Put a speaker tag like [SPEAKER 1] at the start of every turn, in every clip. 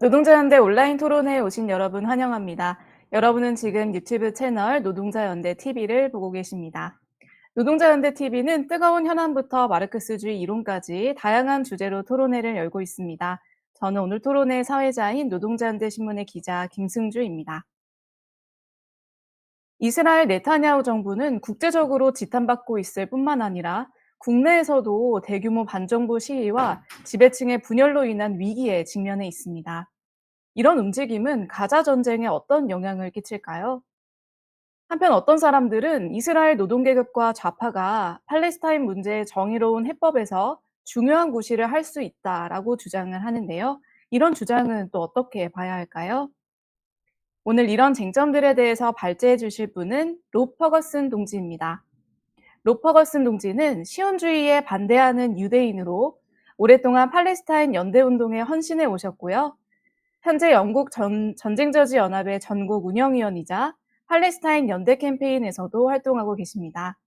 [SPEAKER 1] 노동자연대 온라인 토론회에 오신 여러분 환영합니다. 여러분은 지금 유튜브 채널 노동자연대 TV를 보고 계십니다. 노동자연대 TV는 뜨거운 현안부터 마르크스주의 이론까지 다양한 주제로 토론회를 열고 있습니다. 저는 오늘 토론회 사회자인 노동자연대 신문의 기자 김승주입니다. 이스라엘 네타냐후 정부는 국제적으로 지탄받고 있을 뿐만 아니라 국내에서도 대규모 반정부 시위와 지배층의 분열로 인한 위기에 직면해 있습니다. 이런 움직임은 가자 전쟁에 어떤 영향을 끼칠까요? 한편 어떤 사람들은 이스라엘 노동계급과 좌파가 팔레스타인 문제의 정의로운 해법에서 중요한 구실을 할 수 있다라고 주장을 하는데요. 이런 주장은 또 어떻게 봐야 할까요? 오늘 이런 쟁점들에 대해서 발제해 주실 분은 로 퍼거슨 동지입니다. 로 퍼거슨 동지는 시온주의에 반대하는 유대인으로 오랫동안 팔레스타인 연대운동에 헌신해 오셨고요. 현재 영국 전쟁저지 연합의 전국 운영위원이자 팔레스타인 연대 캠페인에서도 활동하고 계십니다.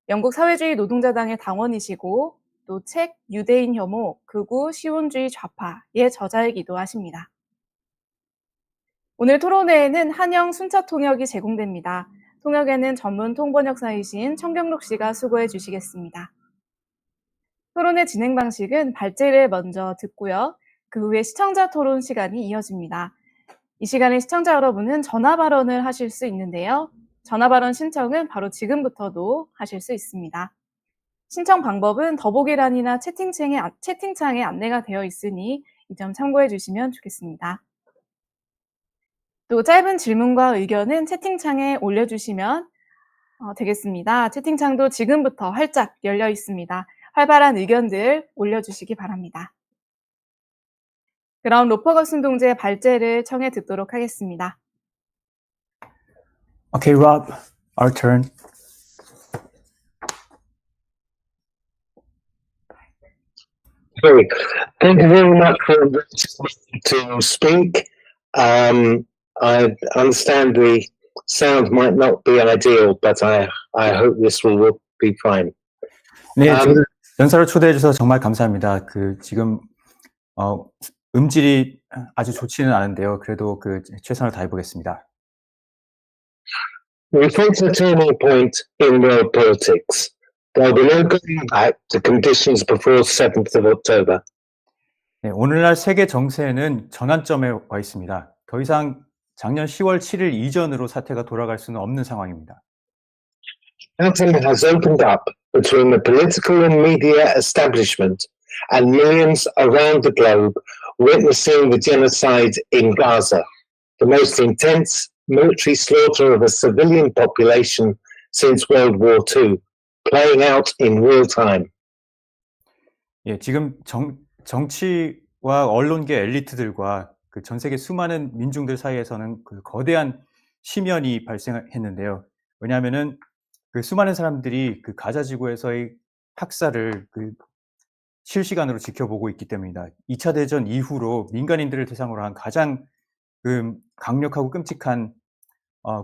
[SPEAKER 1] 영국 사회주의 노동자당의 당원이시고 또 책 유대인 혐오, 극우 시온주의 좌파의 저자이기도 하십니다. 오늘 토론회에는 한영 순차 통역이 제공됩니다. 통역에는 전문 통번역사이신 청경록 씨가 수고해 주시겠습니다. 토론회 진행 방식은 발제를 먼저 듣고요. 그 후에 시청자 토론 시간이 이어집니다. 이 시간에 시청자 여러분은 전화 발언을 하실 수 있는데요. 전화 발언 신청은 바로 지금부터도 하실 수 있습니다. 신청 방법은 더보기란이나 채팅창에 안내가 되어 있으니 이 점 참고해 주시면 좋겠습니다. 또 짧은 질문과 의견은 채팅창에 올려주시면 되겠습니다. 채팅창도 지금부터 활짝 열려 있습니다. 활발한 의견들 올려주시기 바랍니다. 그럼 로 퍼거슨 동지의 발제를 청해 듣도록 하겠습니다.
[SPEAKER 2] Okay, Rob, our turn.
[SPEAKER 3] Great. Thank you very much for to speak. I understand the sound might not be ideal, but I hope this will be fine.
[SPEAKER 2] 네, 저를 연사로 초대해 주셔서 정말 감사합니다. 지금 음질이 아주 좋지는 않은데요. 그래도 최선을 다해 보겠습니다.
[SPEAKER 3] We face a turning point in world politics. There'll be no going back to conditions before 7th of October.
[SPEAKER 2] 네, 오늘날 세계 정세는 전환점에 와 있습니다. 더 이상 작년 10월 7일 이전으로 사태가 돌아갈 수는 없는 상황입니다.
[SPEAKER 3] Chasm has opened up between the political and media establishment and millions around the globe witnessing the genocide in Gaza, the most intense military slaughter of a civilian population since World War II, playing out in real time.
[SPEAKER 2] 예, 지금 정치와 언론계 엘리트들과 전 세계 수많은 민중들 사이에서는 거대한 심연이 발생했는데요. 왜냐하면은 수많은 사람들이 가자 지구에서의 학살을 실시간으로 지켜보고 있기 때문입니다. 2차 대전 이후로 민간인들을 대상으로 한 가장 강력하고 끔찍한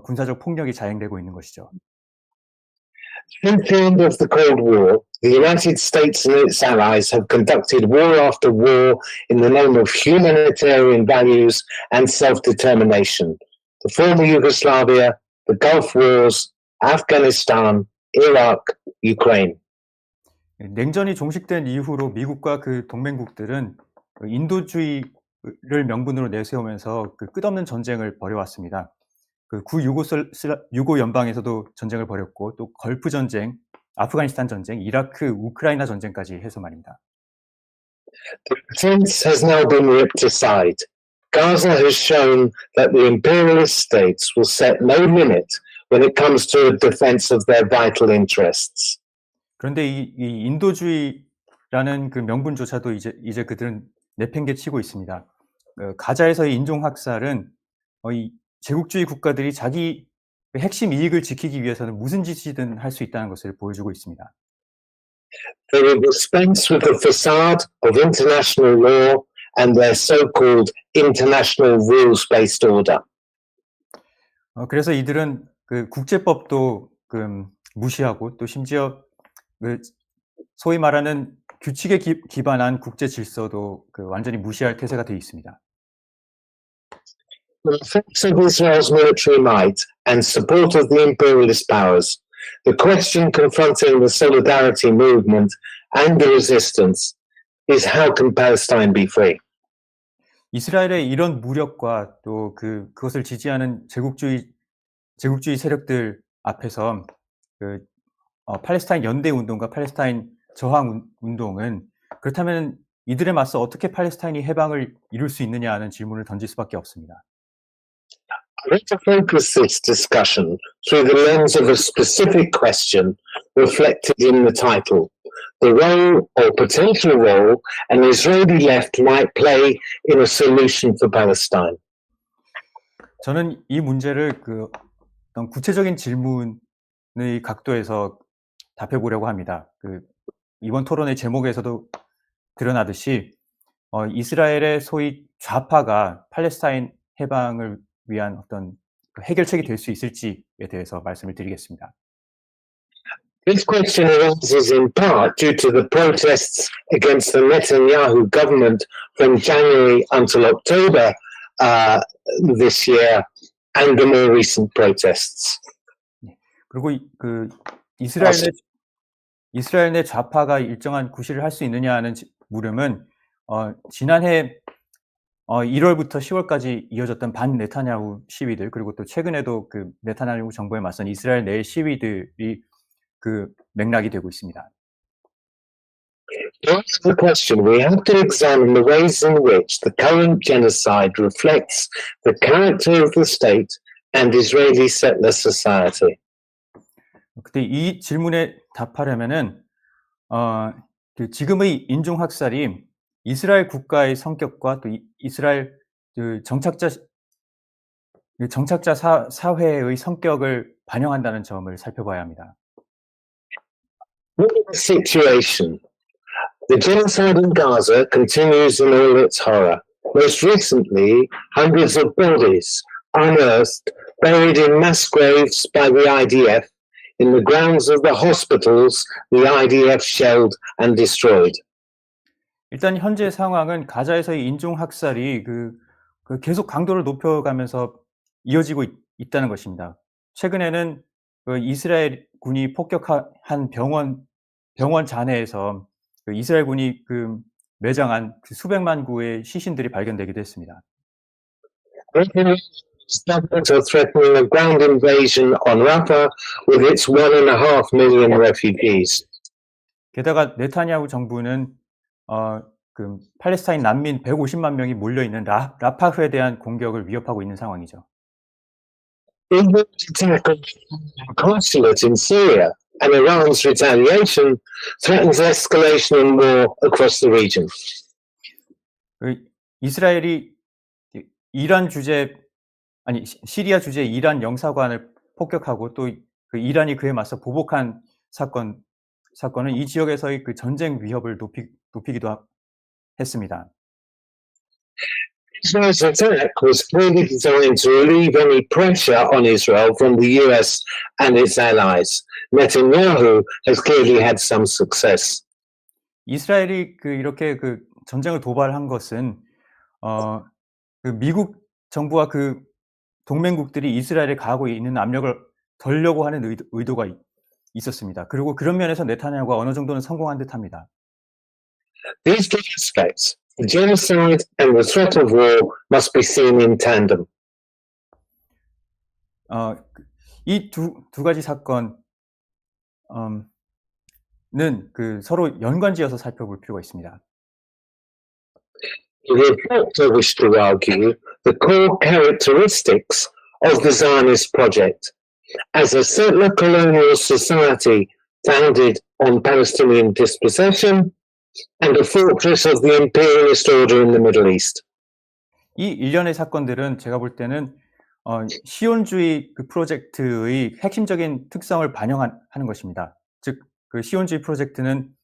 [SPEAKER 2] 군사적 폭력이 자행되고 있는 것이죠.
[SPEAKER 3] Since the end of the Cold War, the United States and its allies have conducted war after war in the name of humanitarian values and self-determination. The former Yugoslavia, the Gulf Wars, Afghanistan, Iraq, Ukraine.
[SPEAKER 2] 냉전이 종식된 이후로 미국과 동맹국들은 인도주의를 명분으로 내세우면서 끝없는 전쟁을 벌여왔습니다. 유고 연방에서도 전쟁을 벌였고 또 걸프 전쟁, 아프가니스탄 전쟁, 이라크, 우크라이나 전쟁까지 해서 말입니다.
[SPEAKER 3] The pretense has now been ripped aside. Gaza has shown that the imperialist states will set no limit when it comes to the defense of their vital interests.
[SPEAKER 2] 그런데 이 인도주의라는 명분조차도 이제 그들은 내팽개치고 있습니다. 가자에서의 인종 학살은 이 제국주의 국가들이 자기 핵심 이익을 지키기 위해서는 무슨 짓이든 할 수 있다는 것을 보여주고 있습니다.
[SPEAKER 3] They will dispense with the facade of international law and their so-called international rules-based order.
[SPEAKER 2] 그래서 이들은 국제법도 무시하고 또 심지어 소위 말하는 규칙에 기반한 국제 질서도 완전히 무시할 태세가 되어 있습니다.
[SPEAKER 3] The effects of Israel's military might and support of the imperialist powers, the question confronting the solidarity movement and the resistance is how can Palestine be free?
[SPEAKER 2] 이스라엘의 이런 무력과 또 그것을 지지하는 제국주의 세력들 앞에서 팔레스타인 연대 운동과 팔레스타인 저항 운동은 그렇다면 이들에 맞서 어떻게 팔레스타인이 해방을 이룰 수 있느냐 하는 질문을 던질 수밖에 없습니다.
[SPEAKER 3] I want to focus this discussion through the lens of a specific question reflected in the title, the role or potential role an Israeli left might play in a solution for Palestine.
[SPEAKER 2] 저는 이 문제를 어떤 구체적인 질문의 각도에서 답해 보려고 합니다. 이번 토론의 제목에서도 드러나듯이 이스라엘의 소위 좌파가 팔레스타인 해방을 위한 어떤 해결책이 될 수 있을지에 대해서 말씀을 드리겠습니다.
[SPEAKER 3] This question arises in part due to the protests against the Netanyahu government from January until October this year and the more recent protests.
[SPEAKER 2] 그리고 이스라엘 내 좌파가 일정한 구실을 할 수 있느냐 하는 물음은 지난해 1월부터 10월까지 이어졌던 반 네타냐후 시위들, 그리고 또 최근에도 네타냐후 정부에 맞선 이스라엘 내 시위들이 맥락이 되고 있습니다.
[SPEAKER 3] To answer the question, we have to examine the ways in which the current genocide reflects the character of the state and Israeli settler society.
[SPEAKER 2] 그때 이 질문에 답하려면은 지금의 인종 학살이 이스라엘 국가의 성격과 또 이스라엘 정착자 사회의 성격을 반영한다는 점을 살펴봐야 합니다.
[SPEAKER 3] Look at the situation. The genocide in Gaza continues in all its horror. Most recently, hundreds of bodies unearthed, buried in mass graves by the IDF in the grounds of the hospitals the IDF shelled and destroyed.
[SPEAKER 2] 일단 현재 상황은 가자에서의 인종 학살이 계속 강도를 높여가면서 이어지고 있다는 것입니다. 최근에는 이스라엘 군이 폭격한 병원 잔해에서 이스라엘 군이 매장한 수백만 구의 시신들이 발견되기도 했습니다.
[SPEAKER 3] Governments are threatening a ground invasion on Rafah with its 1.5 million refugees.
[SPEAKER 2] 게다가 네타냐후 정부는 팔레스타인 난민 150만 명이 몰려 있는 라파흐에 대한 공격을 위협하고 있는 상황이죠.
[SPEAKER 3] Israel's attack on the consulate in Syria and Iran's retaliation threatens escalation in war across the region.
[SPEAKER 2] 이스라엘이 시리아 주재 이란 영사관을 폭격하고 또 이란이 그에 맞서 보복한 사건은 이 지역에서의 전쟁 위협을 높이기도 했습니다.
[SPEAKER 3] Israel's attack was clearly designed to relieve any pressure on Israel from the US and its allies. Netanyahu has clearly had some success.
[SPEAKER 2] 이스라엘이 이렇게 전쟁을 도발한 것은 미국 정부와 동맹국들이 이스라엘에 가하고 있는 압력을 덜려고 하는 의도가 있었습니다. 그리고 그런 면에서 네타냐후가 어느 정도는 성공한 듯합니다.
[SPEAKER 3] These two aspects, the genocide and the threat of war, must be seen in tandem.
[SPEAKER 2] 이 두 가지 사건은 서로 연관지어서 살펴볼 필요가 있습니다.
[SPEAKER 3] The report I wish to argue the core characteristics of the Zionist project as a settler colonial society founded on Palestinian dispossession and a fortress of the imperialist order in the Middle East.
[SPEAKER 2] 이 일련의 사건들은 제가 볼 때는 시온주의 프로젝트의 핵심적인 특성을 반영하는 것입니다. 즉, 시온주의 프로젝트는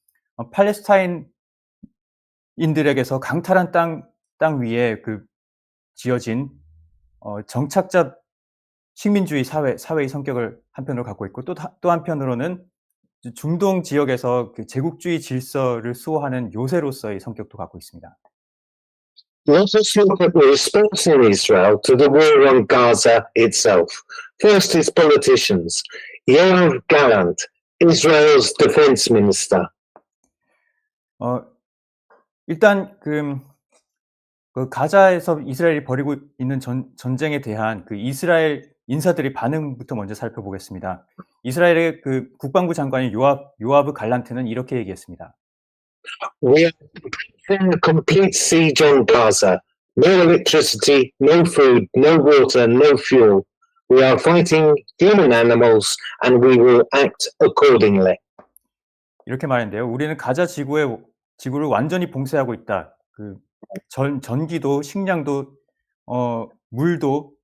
[SPEAKER 2] 팔레스타인인들에게서 강탈한 땅 위에 지어진 정착자 식민주의 사회의 성격을 한편으로 갖고 있고 또 한편으로는 중동 지역에서 제국주의 질서를 수호하는 요새로서의 성격도 갖고 있습니다.
[SPEAKER 3] Let us look at the response in Israel to the war on Gaza itself. First is politicians. Yoav Gallant, Israel's defense minister.
[SPEAKER 2] 일단 그 가자에서 이스라엘이 벌이고 있는 전쟁에 대한 그 이스라엘 인사들의 반응부터 먼저 살펴보겠습니다. 이스라엘의 그 국방부 장관인 요아브 갈란트는 이렇게 얘기했습니다.
[SPEAKER 3] We are preparing a complete siege on Gaza. No electricity, no food, no water, no fuel. We are fighting human animals and we will act accordingly.
[SPEAKER 2] 이렇게 말했는데요. 우리는 가자 지구를 완전히 봉쇄하고 있다. 그 전기도, 식량도, 물도,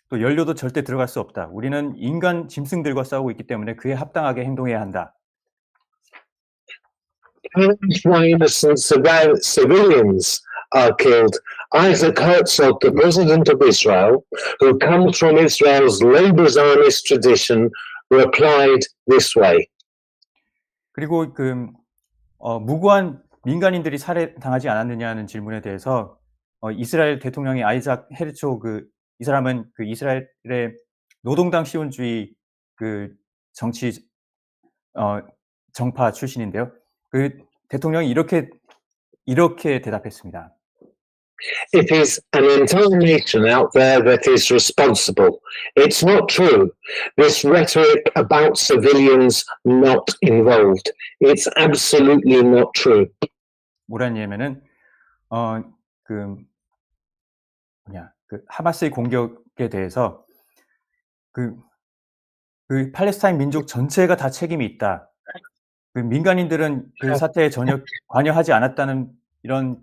[SPEAKER 2] 또 연료도 절대 들어갈 수 없다. 우리는 인간 짐승들과 싸우고 있기 때문에 그에 합당하게 행동해야 한다.
[SPEAKER 3] Why innocent civilians are killed. Isaac Herzog, the president of Israel, who comes from Israel's labor Zionist tradition, replied this way.
[SPEAKER 2] 그리고 무고한 민간인들이 살해당하지 않았느냐는 질문에 대해서 이스라엘 대통령이 아이작 헤르초그 이 사람은 그 이스라엘의 노동당 시온주의 그 정치 정파 출신인데요. 그 대통령이 이렇게 대답했습니다.
[SPEAKER 3] It is an entire nation out there that is responsible. It's not true. This rhetoric about civilians not involved. It's absolutely not true.
[SPEAKER 2] 뭐라는 얘기냐면은 하마스의 공격에 대해서 그 팔레스타인 민족 전체가 다 책임이 있다. 그 민간인들은 그 사태에 전혀 관여하지 않았다는 이런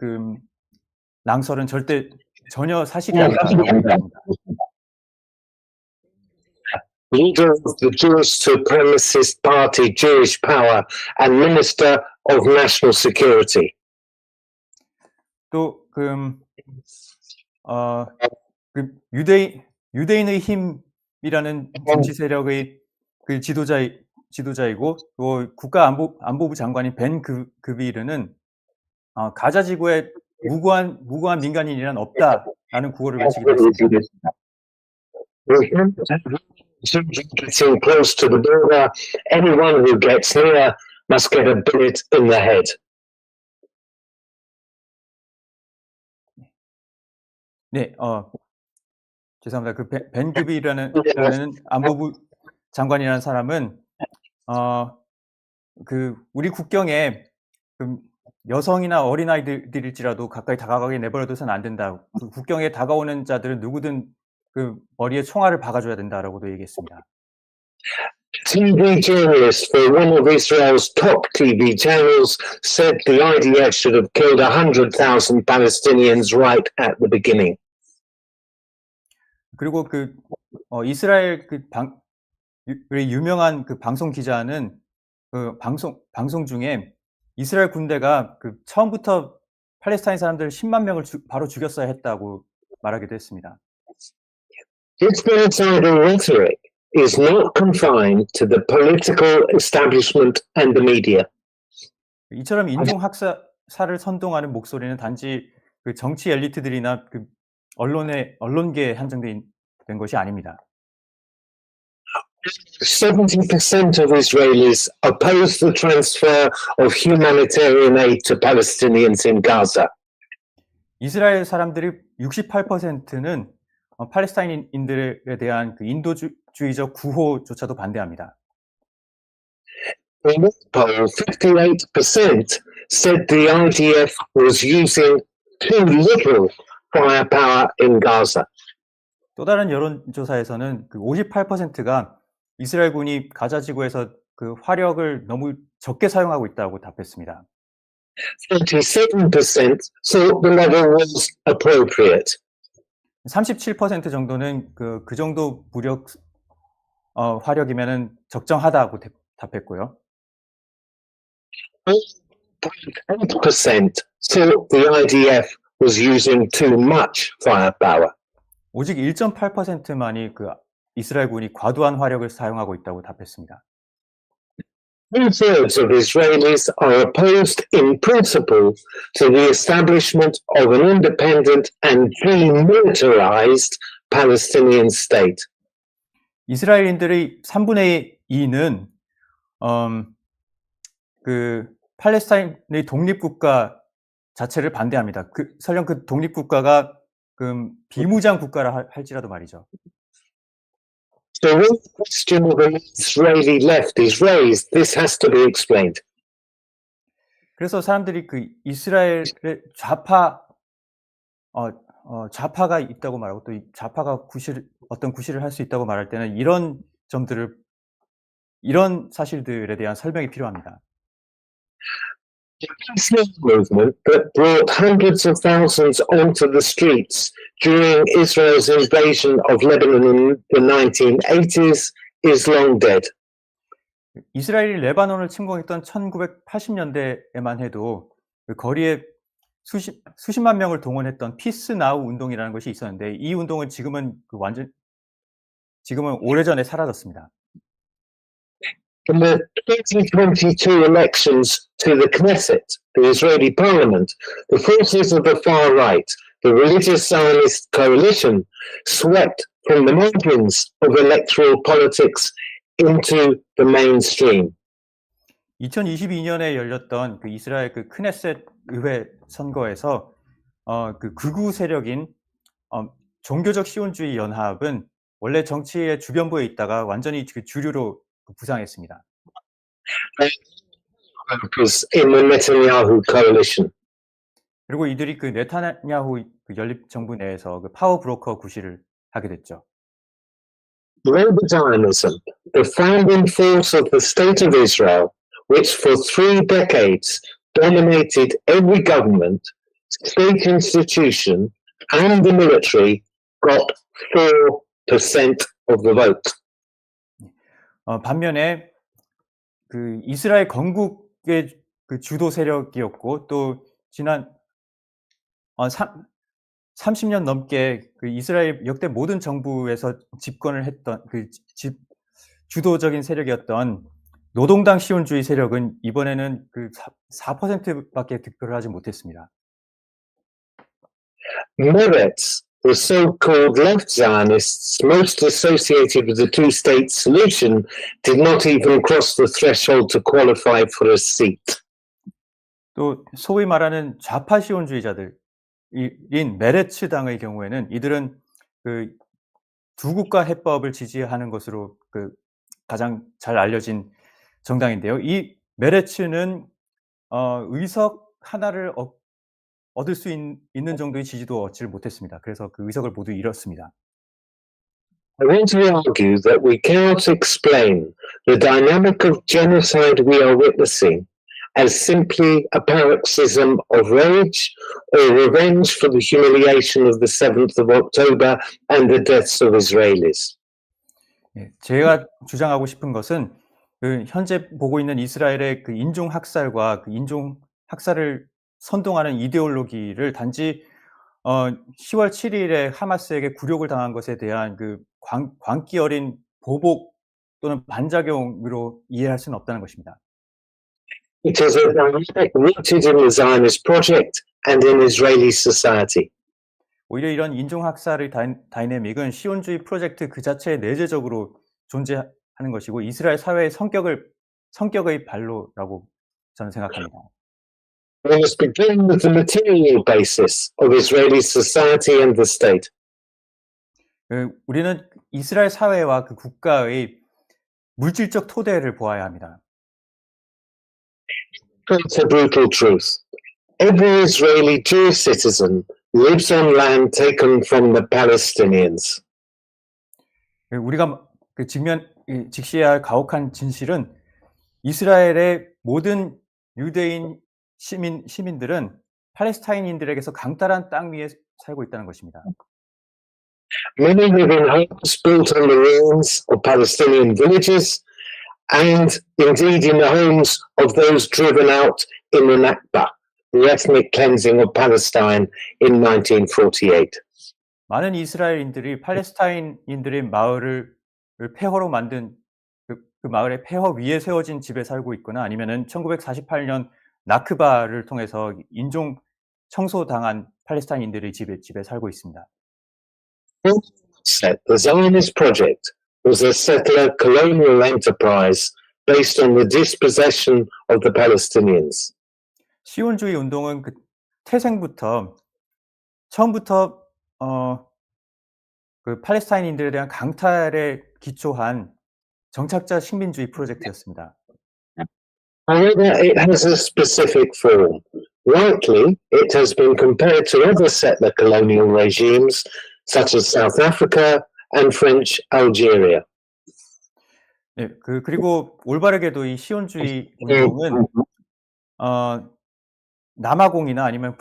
[SPEAKER 2] 낭설은 전혀 사실이 아니다라고 얘기합니다.
[SPEAKER 3] Leader of the Jewish supremacist party Jewish Power and Minister of National Security.
[SPEAKER 2] 또 유대인의 힘이라는 정치 세력의 그 지도자이고 또 국가안보부 장관인 벤 그비르는 가자 지구에 무고한 민간인이란 없다라는 구호를 외치기도 했습니다.
[SPEAKER 3] Getting close to the border, anyone who gets near must get a bullet in the head.
[SPEAKER 2] 네, 죄송합니다. 그 벤 그비라는 안보부 장관이라는 사람은 우리 국경에 여성이나 어린아이들일지라도 가까이 다가가게 내버려둬서는 안 된다. 그 국경에 다가오는 자들은 누구든 그 머리에 총알을 박아줘야 된다라고도 얘기했습니다.
[SPEAKER 3] TV journalist for one of Israel's top TV channels said the IDF should have killed 100,000 Palestinians right at the beginning.
[SPEAKER 2] 그리고 이스라엘 유명한 방송 기자는 방송 중에 이스라엘 군대가 처음부터 팔레스타인 사람들 10만 명을 바로 죽였어야 했다고 말하기도 했습니다.
[SPEAKER 3] This genocidal rhetoric is not confined to the political establishment and the media.
[SPEAKER 2] 이처럼 인종 학살을 선동하는 목소리는 단지 정치 엘리트들이나 언론계에 한정된 것이 아닙니다.
[SPEAKER 3] 70% of Israelis oppose the transfer of humanitarian aid to Palestinians in Gaza.
[SPEAKER 2] 이스라엘 사람들이 68%는 팔레스타인인들에 대한 인도주의적 구호조차도 반대합니다.
[SPEAKER 3] In one poll, 58% said the IDF was using too little firepower in Gaza.
[SPEAKER 2] 또 다른 여론조사에서는 58%가 이스라엘군이 가자 지구에서 화력을 너무 적게 사용하고 있다고 답했습니다.
[SPEAKER 3] 37% thought the level was appropriate.
[SPEAKER 2] 37% 정도는 그 정도 화력이면은 적정하다고 답했고요.
[SPEAKER 3] 8% thought the IDF was using too much firepower.
[SPEAKER 2] 오직 1.8%만이 이스라엘군이 과도한 화력을 사용하고 있다고 답했습니다.
[SPEAKER 3] 2/3 of Israelis are opposed in principle to the establishment of an independent and demilitarized Palestinian state.
[SPEAKER 2] 이스라엘인들의 3분의 2는 그 팔레스타인의 독립국가 자체를 반대합니다. 설령 그 독립국가가 비무장 국가라 할지라도 말이죠.
[SPEAKER 3] So when the question of an Israeli left is raised, this has to be explained.
[SPEAKER 2] 그래서 사람들이 그 이스라엘의 좌파가 있다고 말하고 또 이 좌파가 어떤 구실을 할 수 있다고 말할 때는 이런 사실들에 대한 설명이 필요합니다.
[SPEAKER 3] The Palestinian movement that brought hundreds of thousands onto the streets during Israel's invasion of Lebanon in the 1980s is long dead.
[SPEAKER 2] 이스라엘이 레바논을 침공했던 1980년대에만 해도 그 거리에 수십만 명을 동원했던 피스 나우 운동이라는 것이 있었는데 이 운동은 지금은 오래전에 사라졌습니다.
[SPEAKER 3] In the 2022 elections to the Knesset, the Israeli parliament, the forces of the far right, the religious Zionist coalition, swept from the margins of electoral politics into the mainstream.
[SPEAKER 2] 2022년에 열렸던 그 이스라엘 그 크네셋 의회 선거에서 그 극우 세력인 종교적 시온주의 연합은 원래 정치의 주변부에 있다가 완전히 그 주류로 부상했습니다.
[SPEAKER 3] Because in the Netanyahu coalition.
[SPEAKER 2] 그리고 이들이 그 네타냐후 그 연립 정부 내에서 그 파워 브로커 구실을 하게 됐죠.
[SPEAKER 3] Global Zionism, the founding force of the State of Israel, which for 3 decades dominated every government, state institution, and the military, got 4% of the vote.
[SPEAKER 2] 반면에 그 이스라엘 건국의 그 주도 세력이었고 또 지난 30년 넘게 그 이스라엘 역대 모든 정부에서 집권을 했던 주도적인 세력이었던 노동당 시온주의 세력은 이번에는 그 4%밖에 득표를 하지 못했습니다.
[SPEAKER 3] Meretz, the so-called left Zionists most associated with the two-state solution, did not even cross the threshold to qualify for a seat.
[SPEAKER 2] 또 소위 말하는 좌파 시온주의자들인 메레츠 당의 경우에는 이들은 그 두 국가 해법을 지지하는 것으로 그 가장 잘 알려진 정당인데요. 이 메레츠는 의석 하나를 얻을 수 있는 정도의 지지도 얻지를 못했습니다. 그래서 그 의석을 모두 잃었습니다.
[SPEAKER 3] I want to argue that we cannot explain the dynamic of genocide we are witnessing as simply a paroxysm of rage or revenge for the humiliation of the 7th of October and the deaths of Israelis.
[SPEAKER 2] 제가 주장하고 싶은 것은 그 현재 보고 있는 이스라엘의 그 인종 학살과 그 인종 학살을 선동하는 이데올로기를 단지 10월 7일에 하마스에게 굴욕을 당한 것에 대한 그 광기 어린 보복 또는 반작용으로 이해할 수는 없다는 것입니다.
[SPEAKER 3] It is a dynamic rooted in the Zionist project and in Israeli society.
[SPEAKER 2] 오히려 이런 인종 학살의 다이내믹은 시온주의 프로젝트 그 자체에 내재적으로 존재하는 것이고 이스라엘 사회의 성격의 발로라고 저는 생각합니다.
[SPEAKER 3] We must begin with the material basis of Israeli society and the state.
[SPEAKER 2] 우리는 이스라엘 사회와 그 국가의 물질적 토대를 보아야 합니다.
[SPEAKER 3] It's a brutal truth. Every Israeli Jewish citizen lives on land taken from the Palestinians.
[SPEAKER 2] 우리가 그 직시해야 할 가혹한 진실은 이스라엘의 모든 유대인 시민들은 팔레스타인인들에게서 강탈한 땅 위에 살고 있다는 것입니다.
[SPEAKER 3] Many live in homes built on the ruins of Palestinian villages and indeed in the homes of those driven out in the Nakba, the ethnic cleansing of Palestine in 1948.
[SPEAKER 2] 많은 이스라엘인들이 팔레스타인인들의 마을을 폐허로 만든 그 그 마을의 폐허 위에 세워진 집에 살고 있거나 아니면은 1948년 나크바를 통해서 인종 청소당한 팔레스타인인들의 집에 살고 있습니다.
[SPEAKER 3] Set the Zionist project was a settler colonial enterprise based on the dispossession of the Palestinians.
[SPEAKER 2] 시온주의 운동은 그 태생부터 처음부터 그 팔레스타인인들에 대한 강탈에 기초한 정착자 식민주의 프로젝트였습니다.
[SPEAKER 3] However, it has a specific form. Rightly, it has been compared to other settler colonial regimes such as South Africa and French Algeria.
[SPEAKER 2] 네, 그리고 올바르게도 이 시온주의 운동은 남아공이나 아니면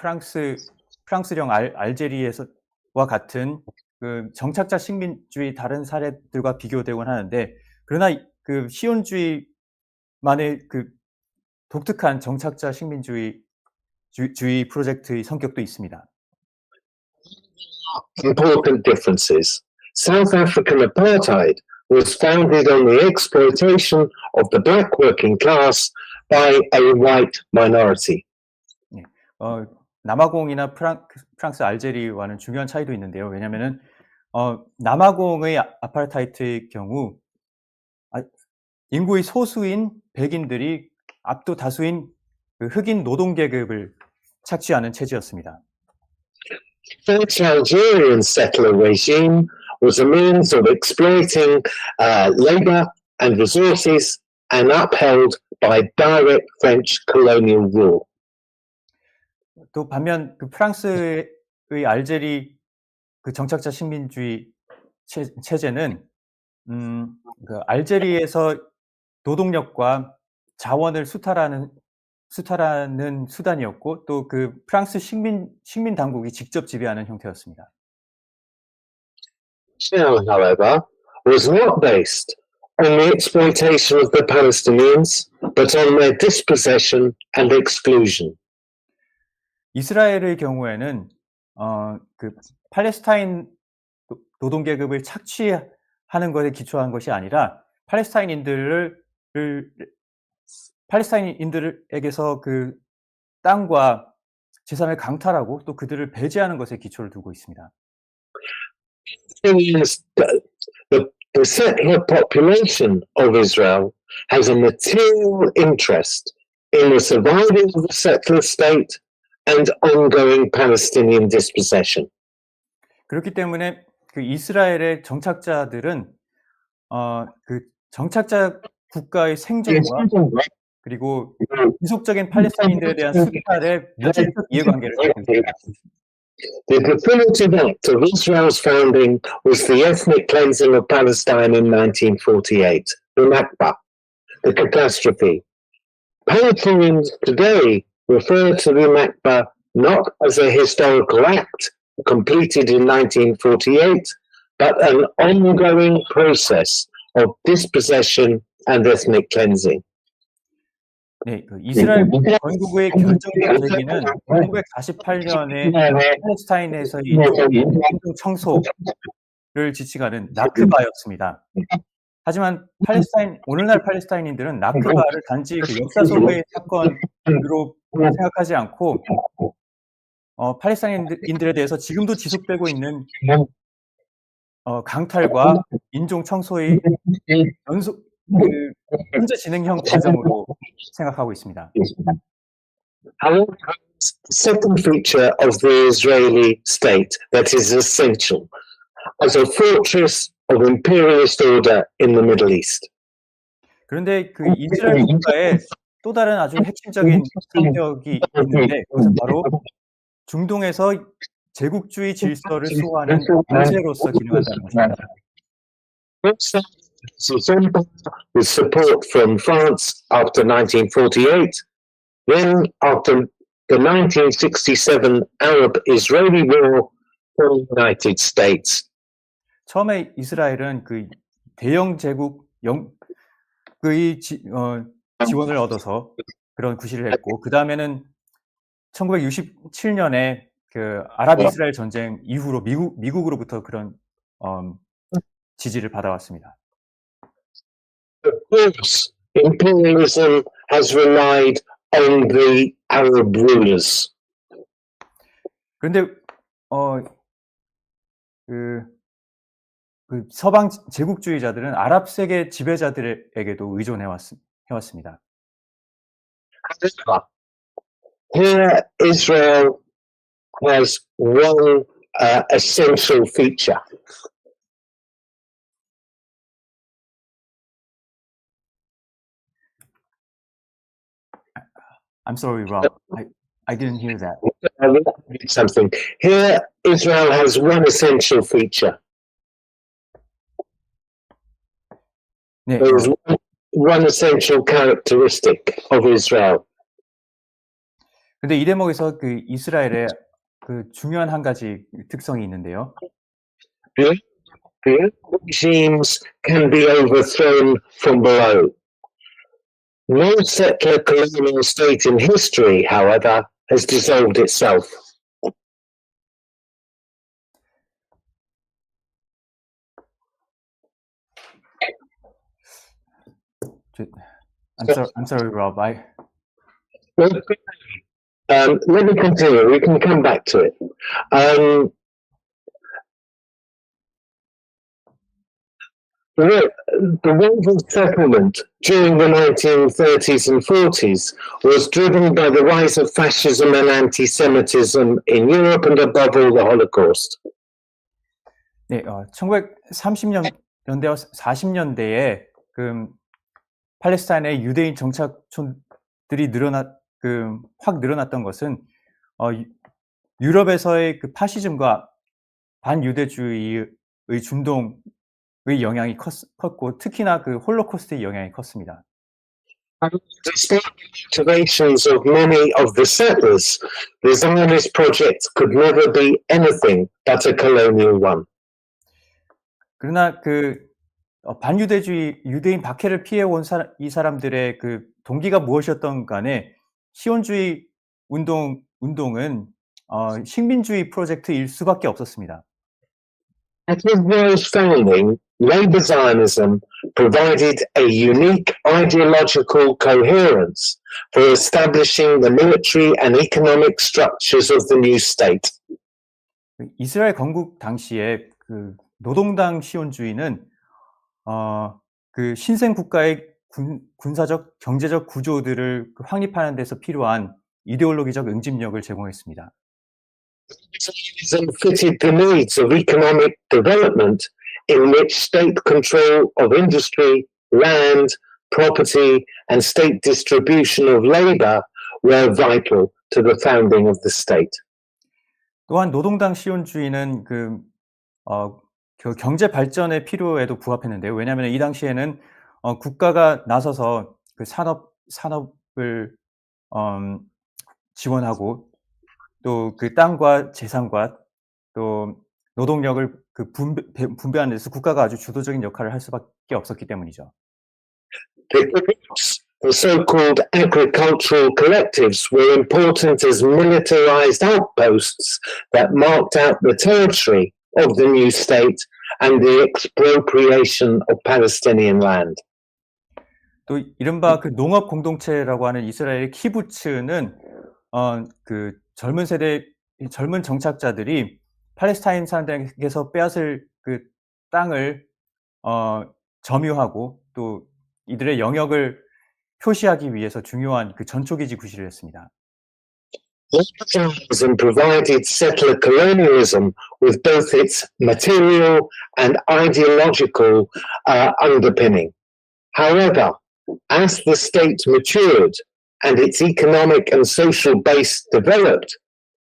[SPEAKER 2] 프랑스령 알제리에서와 같은 그 정착자 식민주의 다른 사례들과 비교되곤 하는데, 그러나 그 시온주의만의 그 독특한 정착자 식민주의 프로젝트의 성격도 있습니다.
[SPEAKER 3] Important differences. South African apartheid was founded on the exploitation of the black working class by a white minority.
[SPEAKER 2] 남아공이나 프랑스 알제리와는 중요한 차이도 있는데요. 왜냐면은 남아공의 아파르타이트의 경우 인구의 소수인 백인들이 압도 다수인 그 흑인 노동 계급을 착취하는 체제였습니다.
[SPEAKER 3] French Algerian settler regime was a means of exploiting labor and resources and upheld by direct French colonial rule.
[SPEAKER 2] 또 반면 그 프랑스의 알제리 그 정착자 식민주의 체제는 그 알제리에서 노동력과 자원을 수탈하는 수단이었고, 또 그 프랑스 식민 당국이 직접 지배하는 형태였습니다.
[SPEAKER 3] However, was not based on the exploitation of the Palestinians, but on their dispossession and exclusion.
[SPEAKER 2] 이스라엘의 경우에는 그 팔레스타인 노동 계급을 착취하는 것에 기초한 것이 아니라 팔레스타인인들에게서 그 땅과 재산을 강탈하고 또 그들을 배제하는 것에 기초를 두고 있습니다.
[SPEAKER 3] The settler population of Israel has a material interest in the survival of the settler state and ongoing Palestinian dispossession.
[SPEAKER 2] 그렇기 때문에 그 이스라엘의 정착자들은 그 정착자 국가의 생존과 그리고 지속적인 팔레스타인들에 대한 수탈의 물질적 이해관계를 갖고 있습니다.
[SPEAKER 3] The definitive act of Israel's founding was the ethnic cleansing of Palestine in 1948, the Nakba, the catastrophe. Palestinians today refer to the Nakba not as a historical act completed in 1948, but an ongoing process of dispossession and ethnic cleansing.
[SPEAKER 2] 네, 그 이스라엘 건국의 결정적 계기는 1948년에 팔레스타인에서의 인종 청소를 지칭하는 나크바였습니다. 하지만 오늘날 팔레스타인인들은 나크바를 단지 그 역사 속의 사건으로 생각하지 않고 팔레스타인인들에 대해서 지금도 지속되고 있는 강탈과 인종 청소의 현재 진행형 과정으로 생각하고 있습니다.
[SPEAKER 3] However, the second feature of the Israeli state that is essential as a fortress of imperialist order in the Middle East.
[SPEAKER 2] 그런데 그 이스라엘 국가의 또 다른 아주 핵심적인 성격이 있는데, 그것은 바로 중동에서 제국주의 질서를 수호하는 권세로서 기능한다는 것입니다.
[SPEAKER 3] With support from France after 1948, then after the 1967 Arab-Israeli War for the United States.
[SPEAKER 2] 처음에 이스라엘은 그 대영 제국의 지원을 얻어서 그런 구실을 했고, 그 다음에는 1967년에 그 아랍-이스라엘 전쟁 이후로 미국으로부터 그런 지지를 받아왔습니다.
[SPEAKER 3] Of course, imperialism has relied on the Arab rulers.
[SPEAKER 2] 그런데 그, 그 서방 제국주의자들은 아랍 세계 지배자들에게도 해왔습니다.
[SPEAKER 3] However, here Israel has one essential feature.
[SPEAKER 2] I'm sorry, Rob. I didn't hear that.
[SPEAKER 3] I will read something. Here Israel has one essential feature.
[SPEAKER 2] 네,
[SPEAKER 3] There is one essential characteristic of Israel.
[SPEAKER 2] 근데 이 대목에서 그 이스라엘의 그 중요한 한 가지 특성이 있는데요.
[SPEAKER 3] Regimes can be overthrown from below. No settler colonial state in history, however, has dissolved itself.
[SPEAKER 2] I'm sorry, Rob.
[SPEAKER 3] Let me continue. We can come back to it. The wave of settlement during the 1930s and 40s was driven by the rise of fascism and anti-Semitism in Europe and above all the Holocaust.
[SPEAKER 2] 네, 1930년대와 40년대에 그 팔레스타인의 유대인 정착촌들이 확 늘어났던 것은 유럽에서의 그 파시즘과 반유대주의의 준동의 영향이 컸고 특히나 그 홀로코스트의 영향이 컸습니다.
[SPEAKER 3] Despite the motivations of many of the settlers, the Zionist project could never be anything but a colonial one.
[SPEAKER 2] 그러나 그 반유대주의, 유대인 박해를 피해온 이 사람들의 그 동기가 무엇이었던 간에 시온주의 운동은 식민주의 프로젝트일 수밖에 없었습니다.
[SPEAKER 3] At Israel's founding, Labour Zionism provided a unique ideological coherence for establishing the military and economic structures of the new state.
[SPEAKER 2] 이스라엘 건국 당시에 그 노동당 시온주의는 그 신생 국가의 군사적, 경제적 구조들을 확립하는 데서 필요한 이데올로기적 응집력을 제공했습니다.
[SPEAKER 3] Zionism fitted the needs of economic development in which state control of industry, land, property, and state distribution of labor were vital to the founding of the state.
[SPEAKER 2] 또한 노동당 시온주의는 그 경제 발전의 필요에도 부합했는데요. 왜냐하면 이 당시에는 국가가 나서서 그 산업을 지원하고 또 그 땅과 재산과 또 노동력을 그 분배하는 데서 국가가 아주 주도적인 역할을 할 수밖에 없었기 때문이죠.
[SPEAKER 3] The so-called agricultural collectives were important as militarized outposts that marked out the territory of the new state and the expropriation of Palestinian land.
[SPEAKER 2] 또 이른바 그 농업 공동체라고 하는 이스라엘의 키부츠는 그 젊은 세대, 젊은 정착자들이 팔레스타인 사람들에게서 빼앗을 그 땅을 점유하고 또 이들의 영역을 표시하기 위해서 중요한 그 전초기지 구실을 했습니다.
[SPEAKER 3] Zionism provided settler colonialism with both its material and ideological underpinning. However, as the state matured and its economic and social base developed,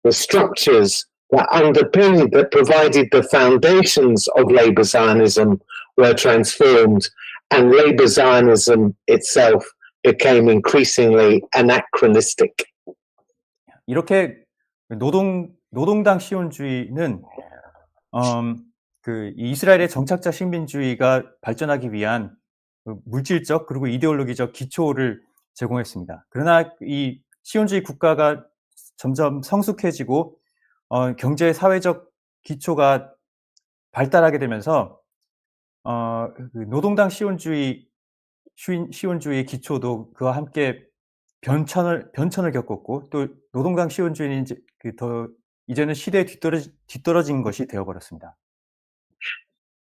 [SPEAKER 3] the structures that provided the foundations of Labour Zionism were transformed, and Labour Zionism itself became increasingly anachronistic.
[SPEAKER 2] 이렇게 노동당 시온주의는 그 이스라엘의 정착자 식민주의가 발전하기 위한 물질적 그리고 이데올로기적 기초를 제공했습니다. 그러나 이 시온주의 국가가 점점 성숙해지고 경제 사회적 기초가 발달하게 되면서 그 노동당 시온주의 시온주의 기초도 그와 함께 변천을 겪었고 또 노동당 시온주의는 이제는 시대에 뒤떨어진 것이 되어버렸습니다.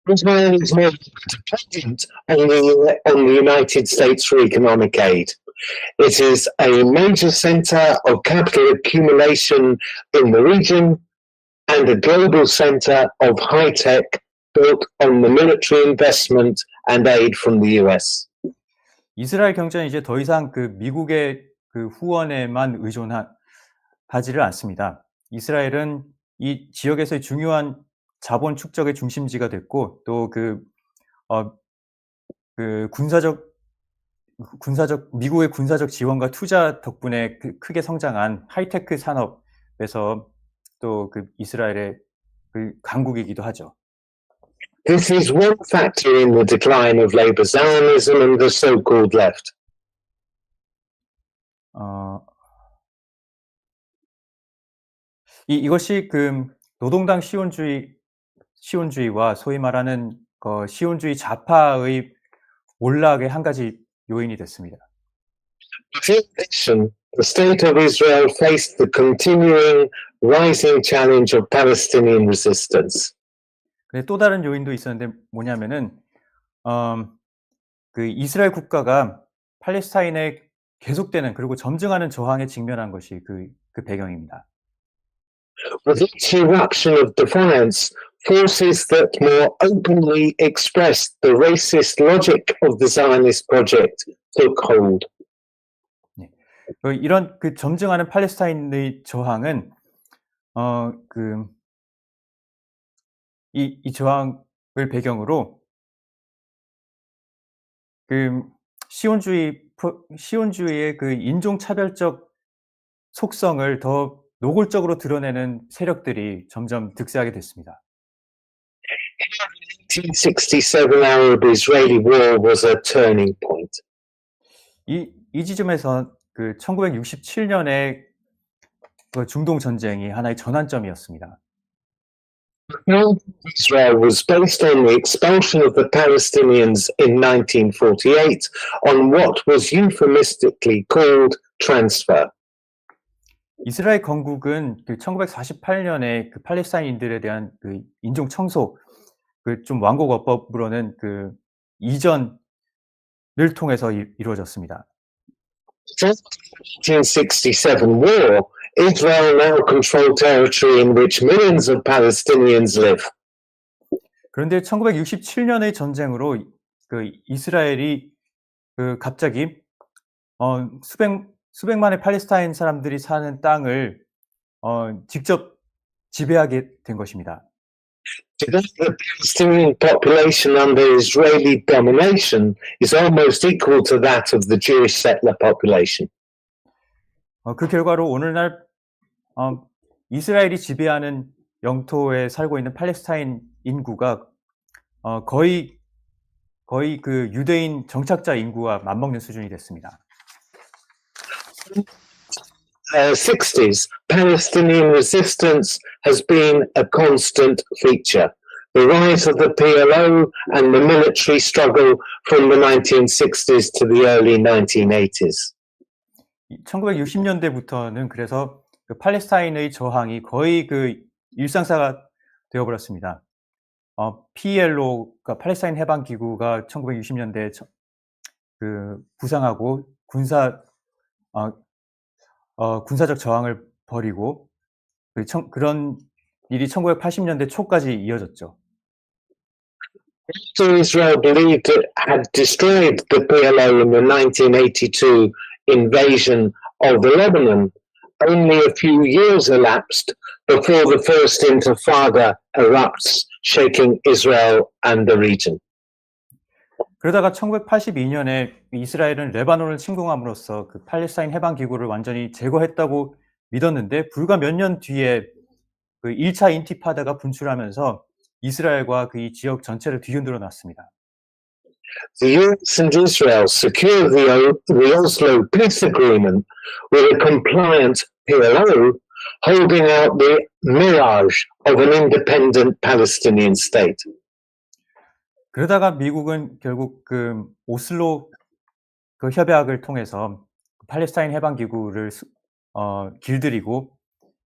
[SPEAKER 3] Israel is more dependent on the United States for economic aid. It is a major center of capital accumulation in the region and a global center of high tech built on the military investment and aid from the US.
[SPEAKER 2] 이스라엘 경제는 이제 더 이상 그 미국의 그 후원에만 의존하지를 않습니다. 이스라엘은 이 지역에서의 중요한 자본 축적의 중심지가 됐고 또 미국의 군사적 지원과 투자 덕분에 크게 성장한 하이테크 산업에서 또 그 이스라엘의 그 강국이기도 하죠.
[SPEAKER 3] This is one factor in the decline of labor Zionism and the so-called left.
[SPEAKER 2] 이것이 그 노동당 시온주의와 소위 말하는 시온주의 좌파의 몰락의 한 가지 요인이 됐습니다.
[SPEAKER 3] In addition, the state of Israel faced the continuing rising challenge of Palestinian resistance.
[SPEAKER 2] 근데 또 다른 요인도 있었는데 뭐냐면은 그 이스라엘 국가가 팔레스타인에 계속되는 그리고 점증하는 저항에 직면한 것이 그 배경입니다.
[SPEAKER 3] With each eruption of defiance, forces that more openly expressed the racist logic of the Zionist project took hold.
[SPEAKER 2] 이런 그 점증하는 팔레스타인의 저항은 이 저항을 배경으로 그 시온주의의 그 인종차별적 속성을 더 노골적으로 드러내는 세력들이 점점 득세하게 됐습니다.
[SPEAKER 3] 1967 Arab-Israeli War was a turning point.
[SPEAKER 2] 이 지점에서 그 1967년의 그 중동 전쟁이 하나의 전환점이었습니다.
[SPEAKER 3] Israel was based on the expulsion of the Palestinians in 1948 on what was euphemistically called transfer.
[SPEAKER 2] 이스라엘 건국은 그 1948년에 그 팔레스타인인들에 대한 그 인종 청소, 그 좀 완곡어법으로는 그 이전을 통해서 이루어졌습니다.
[SPEAKER 3] Since the 1967 war, Israel now controlled territory in which millions of Palestinians live.
[SPEAKER 2] 그런데 1967년의 전쟁으로 그 이스라엘이 그 갑자기 수백만의 팔레스타인 사람들이 사는 땅을 직접 지배하게 된 것입니다.
[SPEAKER 3] Today, the Palestinian population under Israeli domination is almost equal to that of the Jewish settler population.
[SPEAKER 2] 그 결과로 오늘날 이스라엘이 지배하는 영토에 살고 있는 팔레스타인 인구가 거의 그 유대인 정착자 인구와 맞먹는 수준이 됐습니다.
[SPEAKER 3] 60s, Palestinian resistance has been a constant feature. The rise of the PLO and the military struggle from the 1960s to the early 1980s.
[SPEAKER 2] 1960년대부터는 그래서 그 팔레스타인의 저항이 거의 그 일상사가 되어버렸습니다. PLO가 팔레스타인 해방 기구가 1960년대에 그 부상하고 군사적 저항을 벌이고 그런 일이 1980년대 초까지 이어졌죠.
[SPEAKER 3] After Israel believed it had destroyed the PLO in the 1982 invasion of Lebanon, only a few years elapsed before the first intifada erupts, shaking Israel and the region.
[SPEAKER 2] 그러다가 1982년에 이스라엘은 레바논을 침공함으로써 그 팔레스타인 해방 기구를 완전히 제거했다고 믿었는데 불과 몇 년 뒤에 그 1차 인티파다가 분출하면서 이스라엘과 그 이 지역 전체를 뒤흔들어 놨습니다.
[SPEAKER 3] The US and Israel secured the Oslo peace agreement with a compliant PLO holding out the mirage of an independent Palestinian state.
[SPEAKER 2] 그러다가 미국은 결국 그 오슬로 그 협약을 통해서 팔레스타인 해방 기구를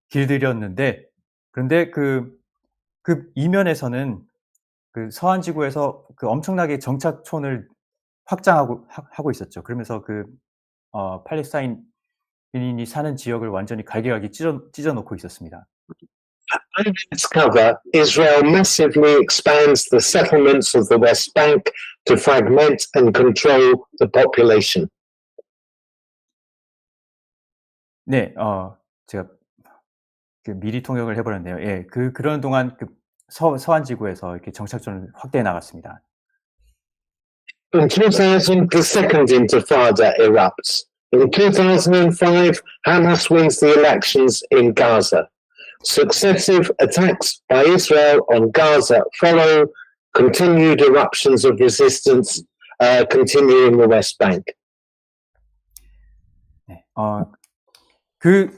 [SPEAKER 2] 길들였는데, 그런데 그 이면에서는 그 서한 지구에서 그 엄청나게 정착촌을 하고 있었죠. 그러면서 팔레스타인인이 사는 지역을 완전히 갈기갈기 찢어 놓고 있었습니다.
[SPEAKER 3] Under its cover, Israel massively expands the settlements of the West Bank to fragment and control the population.
[SPEAKER 2] 네, 제가 미리 통역을 해버렸네요. 예, 그런 동안 서한 지구에서 이렇게 정착촌을 확대해 나갔습니다.
[SPEAKER 3] In 2000, the second Intifada erupts. In 2005, Hamas wins the elections in Gaza. Successive attacks by Israel on Gaza follow, continued eruptions of resistance continue in the West Bank.
[SPEAKER 2] 네, 그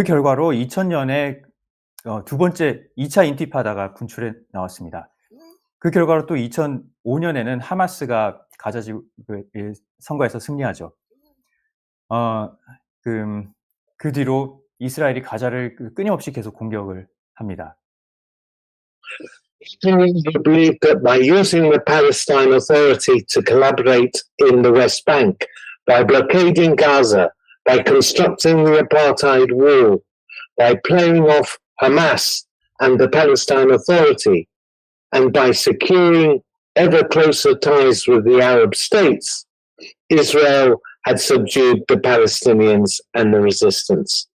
[SPEAKER 2] 결과로 2000년에 두 번째 2차 인티파다가 분출해 나왔습니다. 그 결과로 또 2005년에는 하마스가 가자 지구 선거에서 승리하죠. 그 뒤로 이스라엘이 가자를 끊임없이 계속 공격을 합니다.
[SPEAKER 3] Israel believed that by using the Palestine Authority to collaborate in the West Bank, by blockading Gaza, by constructing the apartheid wall, by playing off Hamas and the Palestine Authority, and by securing ever closer ties with the Arab states, Israel had subdued the Palestinians and the resistance.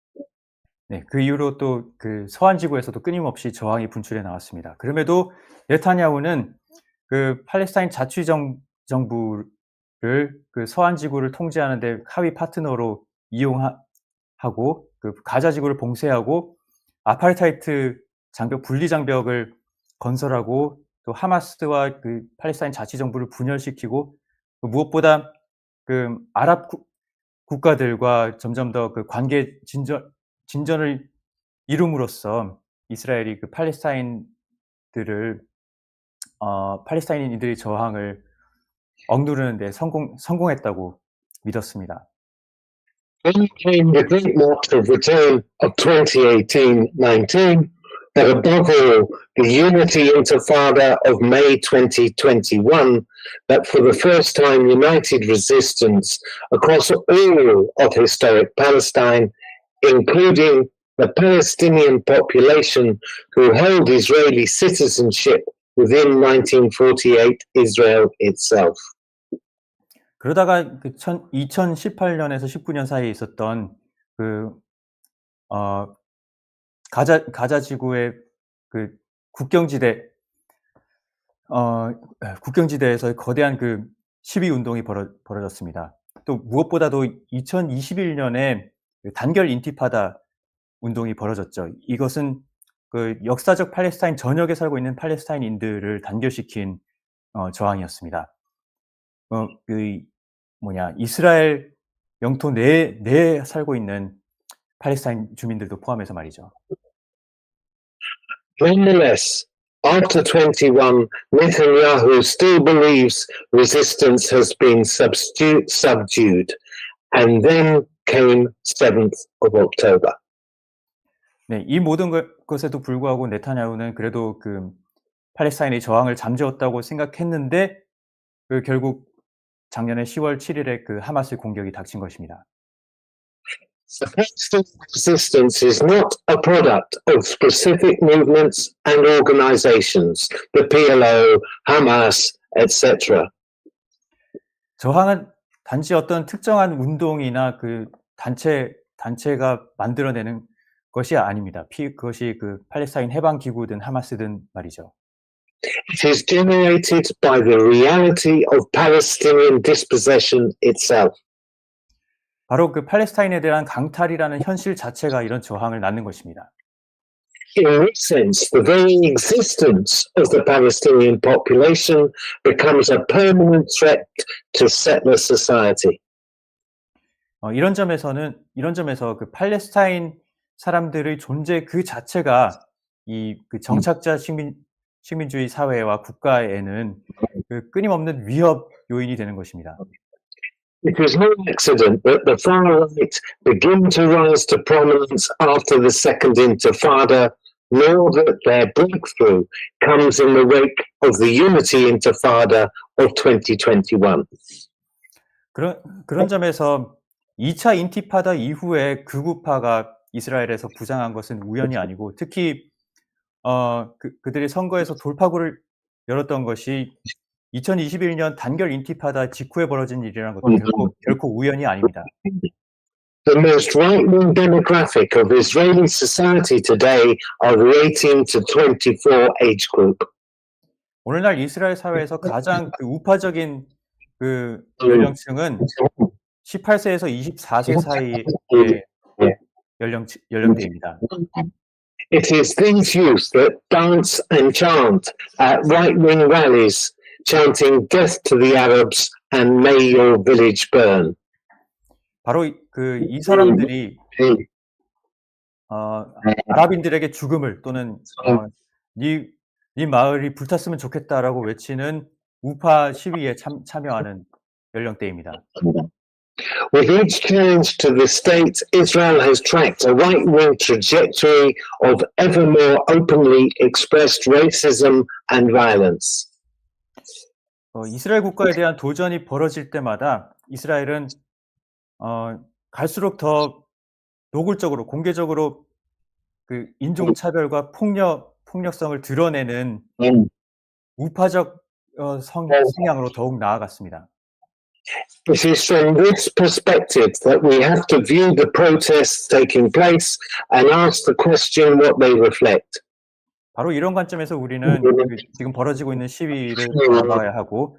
[SPEAKER 2] 네, 그 이후로 또 그 서한 지구에서도 끊임없이 저항이 분출해 나왔습니다. 그럼에도 네타냐후는 그 팔레스타인 자치정부를 그 서한 지구를 통제하는데 하위 파트너로 이용하고 그 가자 지구를 봉쇄하고 아파르타이트 장벽 분리 장벽을 건설하고 또 하마스와 그 팔레스타인 자치정부를 분열시키고 무엇보다 그 아랍 국가들과 점점 더 그 관계 진전을 이룸으로써 이스라엘이 그 팔레스타인인들의 저항을 억누르는 데 성공했다고 믿었습니다.
[SPEAKER 3] Then came the Great March of Return of 2018-19, but above all, the Unity Intifada of May 2021, that for the first time united resistance across all of historic Palestine, including the Palestinian population who held Israeli citizenship within 1948 Israel itself.
[SPEAKER 2] 그러다가 2018년에서 19년 사이에 있었던 가자 지구의 그 국경지대에서 거대한 그 시위 운동이 벌어졌습니다. 또 무엇보다도 2021년에 단결 인티파다 운동이 벌어졌죠. 이것은 그 역사적 팔레스타인 전역에 살고 있는 팔레스타인인들을 단결시킨 저항이었습니다. 이스라엘 영토 내에 살고 있는 팔레스타인 주민들도 포함해서 말이죠.
[SPEAKER 3] Nonetheless, after 21, Netanyahu still believes resistance has been subdued, and then came 7th of October.
[SPEAKER 2] 네, 이 모든 것에도 불구하고 네타냐후는 그래도 그 팔레스타인의 저항을 잠재웠다고 생각했는데 결국 작년에 10월 7일에 그 하마스 공격이 닥친 것입니다.
[SPEAKER 3] The Palestinian resistance is not a product of specific movements and organizations, the PLO, Hamas, etc.
[SPEAKER 2] 저항은 단지 어떤 특정한 운동이나 그 단체가 만들어내는 것이 아닙니다. 그것이 그 팔레스타인 해방 기구든 하마스든 말이죠.
[SPEAKER 3] It is generated by the reality of Palestinian dispossession itself.
[SPEAKER 2] 바로 그 팔레스타인에 대한 강탈이라는 현실 자체가 이런 저항을 낳는 것입니다.
[SPEAKER 3] In this sense, the very existence of the Palestinian population becomes a permanent threat to settler society.
[SPEAKER 2] 이런 점에서 그 팔레스타인 사람들의 존재 그 자체가 그 정착자 식민주의 사회와 국가에는 그 끊임없는 위협 요인이 되는 것입니다.
[SPEAKER 3] It is no accident that the far right begin to rise to prominence after the Second Intifada, nor that their breakthrough comes in the wake of the Unity Intifada of 2021.
[SPEAKER 2] 그런 점에서 2차 인티파다 이후에 극우파가 이스라엘에서 부상한 것은 우연이 아니고 특히 그들이 선거에서 돌파구를 열었던 것이 2021년 단결 인티파다 직후에 벌어진 일이라는 것도 결코 우연이 아닙니다.
[SPEAKER 3] The most right-wing demographic of Israeli society today are the 18 to 24 age group.
[SPEAKER 2] 오늘날 이스라엘 사회에서 가장 그 우파적인 그 연령층은 18세에서 24세 사이의 연령대입니다.
[SPEAKER 3] It is these youth that dance and chant at right-wing rallies, chanting "Death to the Arabs" and "May your village burn."
[SPEAKER 2] 바로 이 사람들이 아랍인들에게 죽음을 또는 네 마을이 불탔으면 좋겠다라고 외치는 우파 시위에 참여하는 연령대입니다.
[SPEAKER 3] With each challenge to the state, Israel has tracked a right-wing trajectory of ever more openly expressed racism and violence.
[SPEAKER 2] 이스라엘 국가에 대한 도전이 벌어질 때마다 이스라엘은 갈수록 더 노골적으로 공개적으로 그 인종차별과 폭력성을 드러내는 우파적 성향으로 더욱 나아갔습니다.
[SPEAKER 3] It is from this perspective that we have to view the protests taking place and ask the question what they reflect.
[SPEAKER 2] 바로 이런 관점에서 우리는 지금 벌어지고 있는 시위를 봐야 하고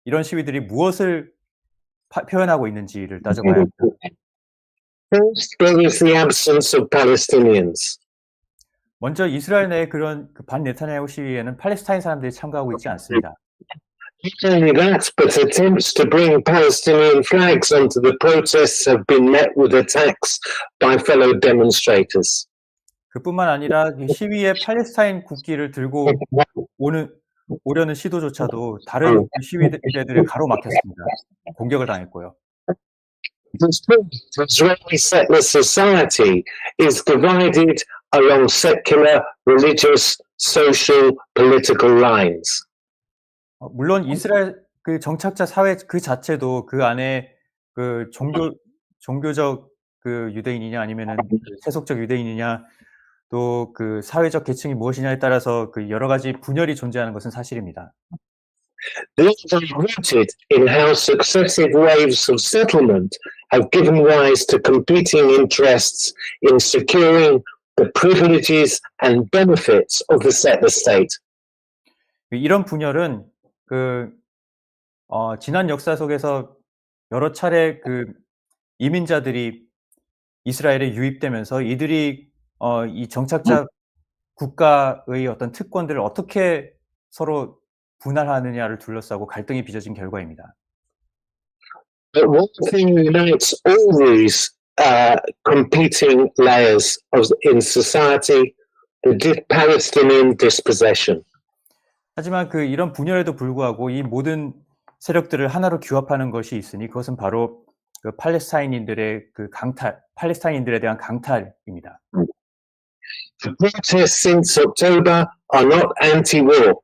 [SPEAKER 2] 이런 시위들이 무엇을 표현하고 있는지를 따져봐야 합니다.
[SPEAKER 3] First, there is the absence of Palestinians.
[SPEAKER 2] 먼저 이스라엘 내의 그런 반 네타냐후 시위에는 팔레스타인 사람들이 참가하고 있지 않습니다.
[SPEAKER 3] Not only that, but attempts to bring Palestinian flags onto the protests have been met with attacks by fellow demonstrators.
[SPEAKER 2] 그뿐만 아니라 시위에 팔레스타인 국기를 들고 오려는 시도조차도 다른 시위대들을 가로막혔습니다. 공격을 당했고요.
[SPEAKER 3] Israeli settler society is divided along secular, religious, social, political lines.
[SPEAKER 2] 물론 이스라엘 그 정착자 사회 그 자체도 그 안에 그 종교적 그 유대인이냐 아니면은 세속적 유대인이냐 또 그 사회적 계층이 무엇이냐에 따라서 그 여러 가지 분열이 존재하는 것은 사실입니다.
[SPEAKER 3] These are rooted in how successive waves of settlement have given rise to competing interests in securing the privileges and benefits of the settler state.
[SPEAKER 2] 이런 분열은 지난 역사 속에서 여러 차례 그 이민자들이 이스라엘에 유입되면서 이들이 이 정착자 국가의 어떤 특권들을 어떻게 서로 분할하느냐를 둘러싸고 갈등이 빚어진 결과입니다.
[SPEAKER 3] But one thing unites all these competing layers in society: the Palestinian dispossession.
[SPEAKER 2] 하지만 이런 분열에도 불구하고 이 모든 세력들을 하나로 규합하는 것이 있으니 그것은 바로 그 팔레스타인인들의 팔레스타인인들에 대한 강탈입니다.
[SPEAKER 3] The protests since October are not anti-war.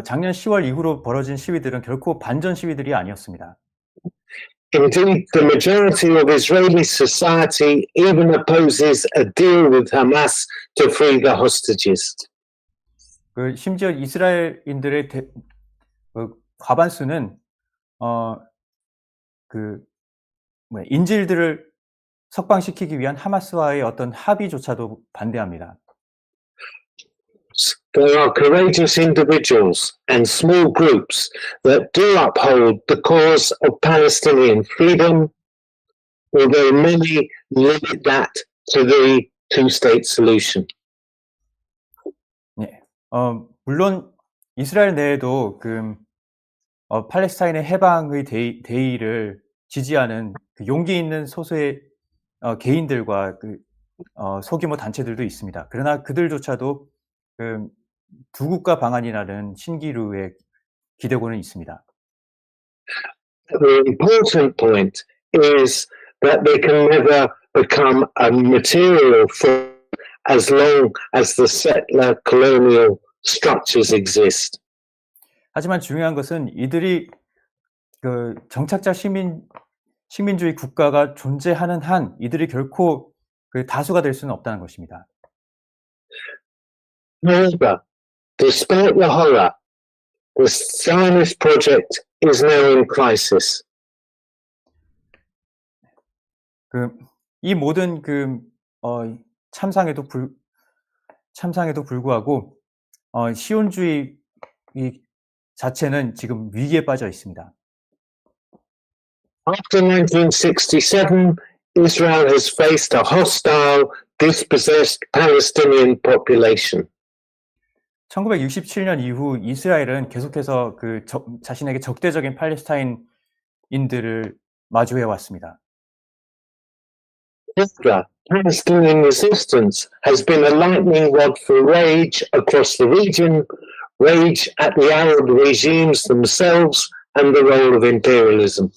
[SPEAKER 2] 작년 10월 이후로 벌어진 시위들은 결코 반전 시위들이 아니었습니다.
[SPEAKER 3] Indeed, the majority of Israeli society even opposes a deal with Hamas to free the hostages.
[SPEAKER 2] 심지어 이스라엘인들의 과반수는 인질들을 석방시키기 위한 하마스와의 어떤 합의조차도 반대합니다.
[SPEAKER 3] There are courageous individuals and small groups that do uphold the cause of Palestinian freedom, although many limit that to the two-state solution.
[SPEAKER 2] 네, 물론 이스라엘 내에도 팔레스타인의 해방의 대의를 지지하는 용기 있는 소수의 개인들과 소규모 단체들도 있습니다. 그러나 그들조차도 두 국가 방안이라는 신기루에 기대고는 있습니다.
[SPEAKER 3] The important point is that they can never become a material force as long as the settler colonial structures exist.
[SPEAKER 2] 하지만 중요한 것은 이들이 그 정착자 식민주의 국가가 존재하는 한 이들이 결코 그 다수가 될 수는 없다는 것입니다.
[SPEAKER 3] However, despite the horror, the Zionist project is now in crisis.
[SPEAKER 2] 이 모든 참상에도 불구하고 시온주의 자체는 지금 위기에 빠져 있습니다.
[SPEAKER 3] After 1967, Israel has faced a hostile, dispossessed Palestinian population.
[SPEAKER 2] 1967년 이후 이스라엘은 계속해서 자신에게 적대적인 팔레스타인인들을 마주해 왔습니다.
[SPEAKER 3] However, Palestinian resistance has been a lightning rod for rage across the region, rage at the Arab regimes themselves, and the role of imperialism.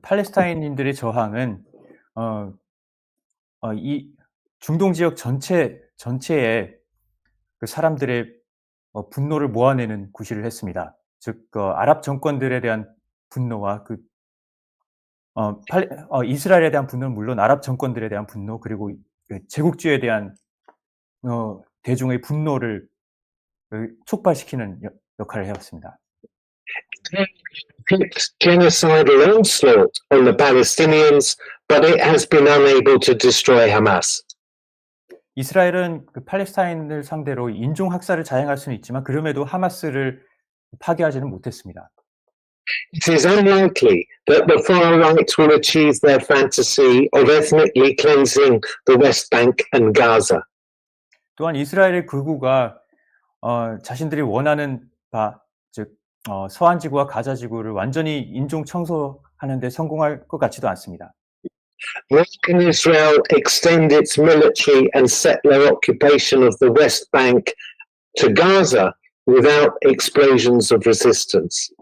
[SPEAKER 2] 팔레스타인인들의 저항은 이 중동 지역 전체에 그 사람들의 분노를 모아내는 구실을 했습니다. 즉, 아랍 정권들에 대한 분노와 이스라엘에 대한 분노는 물론 아랍 정권들에 대한 분노, 그리고 제국주의에 대한 대중의 분노를 촉발시키는 역할을 해왔습니다.
[SPEAKER 3] Genocidal onslaught on the Palestinians, but it has been unable to destroy Hamas.
[SPEAKER 2] 이스라엘은 팔레스타인을 상대로 인종 학살을 자행할 수는 있지만 그럼에도 하마스를 파괴하지는 못했습니다.
[SPEAKER 3] It is unlikely that the far right will achieve their fantasy of ethnically cleansing the West Bank and Gaza.
[SPEAKER 2] 또한 이스라엘의 극우가 자신들이 원하는 바, 즉 서한 지구와 가자 지구를 완전히 인종 청소하는 데 성공할 것 같지도 않습니다.
[SPEAKER 3] Nor can Israel extend its military and settler occupation of the West Bank to Gaza without explosions of resistance.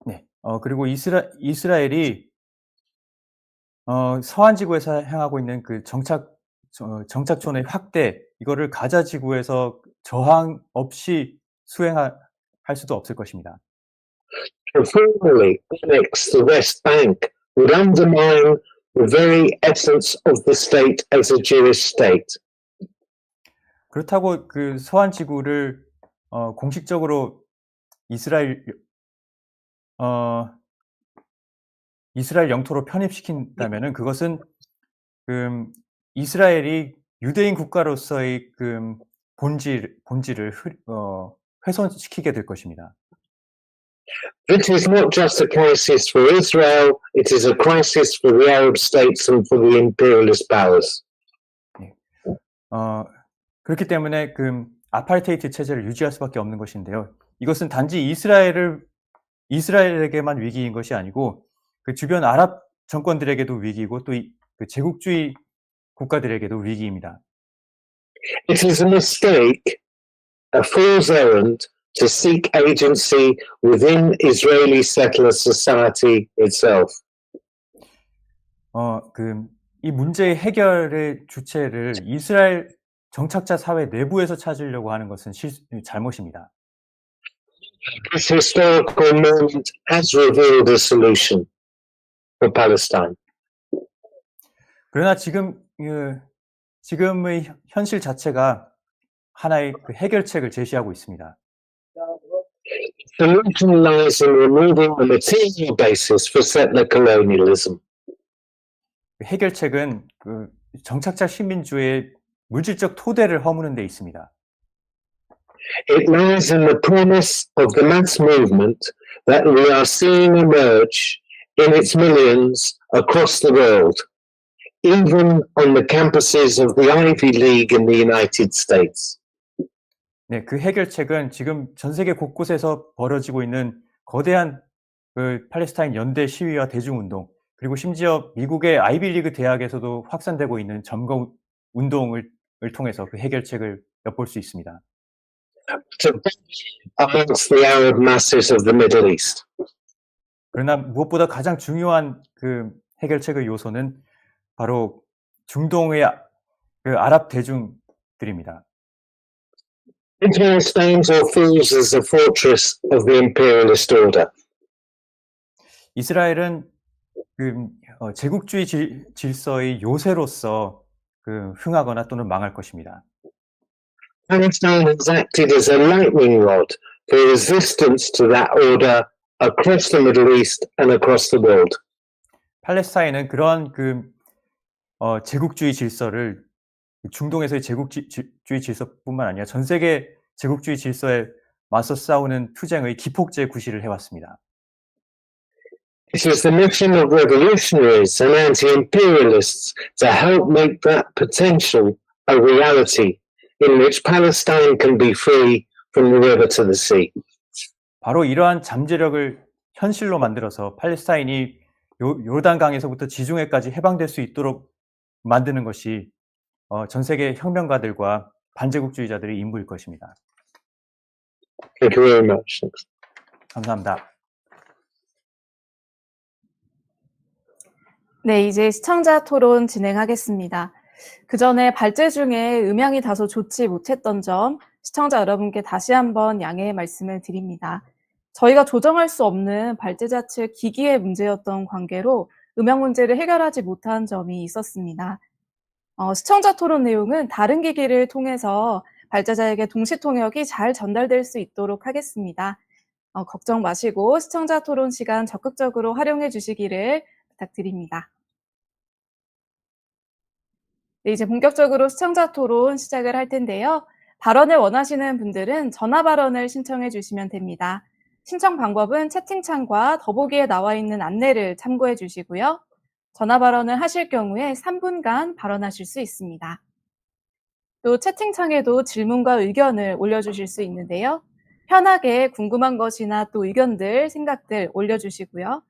[SPEAKER 2] 네, 그리고 이스라엘이 서한 지구에서 향하고 있는 그 정착촌의 확대, 이거를 가자 지구에서 저항 없이 수행할 수도 없을 것입니다.
[SPEAKER 3] To formally annex the West Bank would undermine the very essence of the state as a Jewish state.
[SPEAKER 2] 그렇다고 그 서한 지구를 공식적으로 이스라엘 영토로 편입시킨다면은 그것은 이스라엘이 유대인 국가로서의 본질을 훼손시키게 될 것입니다.
[SPEAKER 3] This is not just a crisis for Israel, it is a crisis for the Arab states and for the imperialist powers.
[SPEAKER 2] 그렇기 때문에 아파르테이트 체제를 유지할 수밖에 없는 것인데요. 이것은 단지 이스라엘에게만 위기인 것이 아니고 그 주변 아랍 정권들에게도 위기이고 또 그 제국주의 국가들에게도 위기입니다.
[SPEAKER 3] It is a mistake, a fool's errand, to seek agency within Israeli settler society itself.
[SPEAKER 2] 이 문제의 해결의 주체를 이스라엘 정착자 사회 내부에서 찾으려고 하는 것은 잘못입니다.
[SPEAKER 3] This historical moment has revealed a solution for Palestine.
[SPEAKER 2] 그러나 지금의 현실 자체가 하나의 해결책을 제시하고 있습니다.
[SPEAKER 3] The solution lies in removing the material basis for settler colonialism.
[SPEAKER 2] 해결책은 정착자 식민주의 물질적 토대를 허무는 데 있습니다.
[SPEAKER 3] It lies in the promise of the mass movement that we are seeing emerge in its millions across the world, even on the campuses of the Ivy League in the United States.
[SPEAKER 2] 네, 그 해결책은 지금 전 세계 곳곳에서 벌어지고 있는 거대한 팔레스타인 연대 시위와 대중운동, 그리고 심지어 미국의 아이비리그 대학에서도 확산되고 있는 점거 운동을 통해서 그 해결책을 엿볼 수 있습니다.
[SPEAKER 3] to amongst the Arab masses of the Middle East.
[SPEAKER 2] 그러나 무엇보다 가장 중요한 그 해결책의 요소는 바로 중동의 그 아랍 대중들입니다.
[SPEAKER 3] Israel stands or falls as a fortress of the imperialist order.
[SPEAKER 2] 이스라엘은 그 제국주의 질서의 요새로서 그 흥하거나 또는 망할 것입니다.
[SPEAKER 3] Palestine has acted as a lightning rod for resistance to that order across the Middle East and across the world.
[SPEAKER 2] 팔레스타인은 그러한 그 제국주의 질서를 중동에서의 제국주의 질서뿐만 아니라 전 세계 제국주의 질서에 맞서 싸우는 투쟁의 기폭제 구실을 해왔습니다.
[SPEAKER 3] It is the mission of revolutionaries and anti-imperialists to help make that potential a reality in which Palestine can be free from the river to the sea.
[SPEAKER 2] 바로 이러한 잠재력을 현실로 만들어서 팔레스타인이 요르단강에서부터 지중해까지 해방될 수 있도록 만드는 것이 전 세계 혁명가들과 반제국주의자들의 임무일 것입니다.
[SPEAKER 3] Thank you very much.
[SPEAKER 2] 감사합니다.
[SPEAKER 1] 네, 이제 시청자 토론 진행하겠습니다. 그 전에 발제 중에 음향이 다소 좋지 못했던 점 시청자 여러분께 다시 한번 양해의 말씀을 드립니다. 저희가 조정할 수 없는 발제자 측 기기의 문제였던 관계로 음향 문제를 해결하지 못한 점이 있었습니다. 시청자 토론 내용은 다른 기기를 통해서 발제자에게 동시 통역이 잘 전달될 수 있도록 하겠습니다. 걱정 마시고 시청자 토론 시간 적극적으로 활용해 주시기를 부탁드립니다. 네, 이제 본격적으로 시청자 토론 시작을 할 텐데요. 발언을 원하시는 분들은 전화 발언을 신청해 주시면 됩니다. 신청 방법은 채팅창과 더보기에 나와 있는 안내를 참고해 주시고요. 전화 발언을 하실 경우에 3분간 발언하실 수 있습니다. 또 채팅창에도 질문과 의견을 올려주실 수 있는데요. 편하게 궁금한 것이나 또 의견들, 생각들 올려주시고요.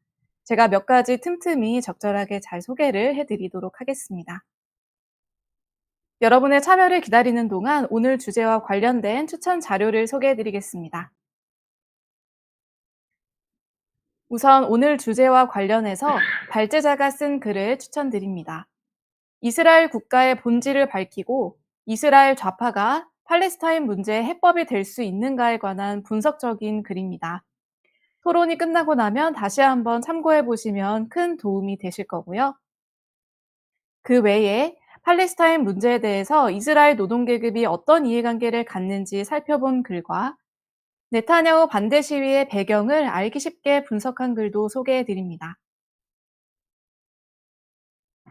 [SPEAKER 1] 제가 몇 가지 틈틈이 적절하게 잘 소개를 해드리도록 하겠습니다. 여러분의 참여를 기다리는 동안 오늘 주제와 관련된 추천 자료를 소개해드리겠습니다. 우선 오늘 주제와 관련해서 발제자가 쓴 글을 추천드립니다. 이스라엘 국가의 본질을 밝히고 이스라엘 좌파가 팔레스타인 문제의 해법이 될 수 있는가에 관한 분석적인 글입니다. 토론이 끝나고 나면 다시 한번 참고해 보시면 큰 도움이 되실 거고요. 그 외에 팔레스타인 문제에 대해서 이스라엘 노동계급이 어떤 이해관계를 갖는지 살펴본 글과 네타냐후 반대 시위의 배경을 알기 쉽게 분석한 글도 소개해 드립니다.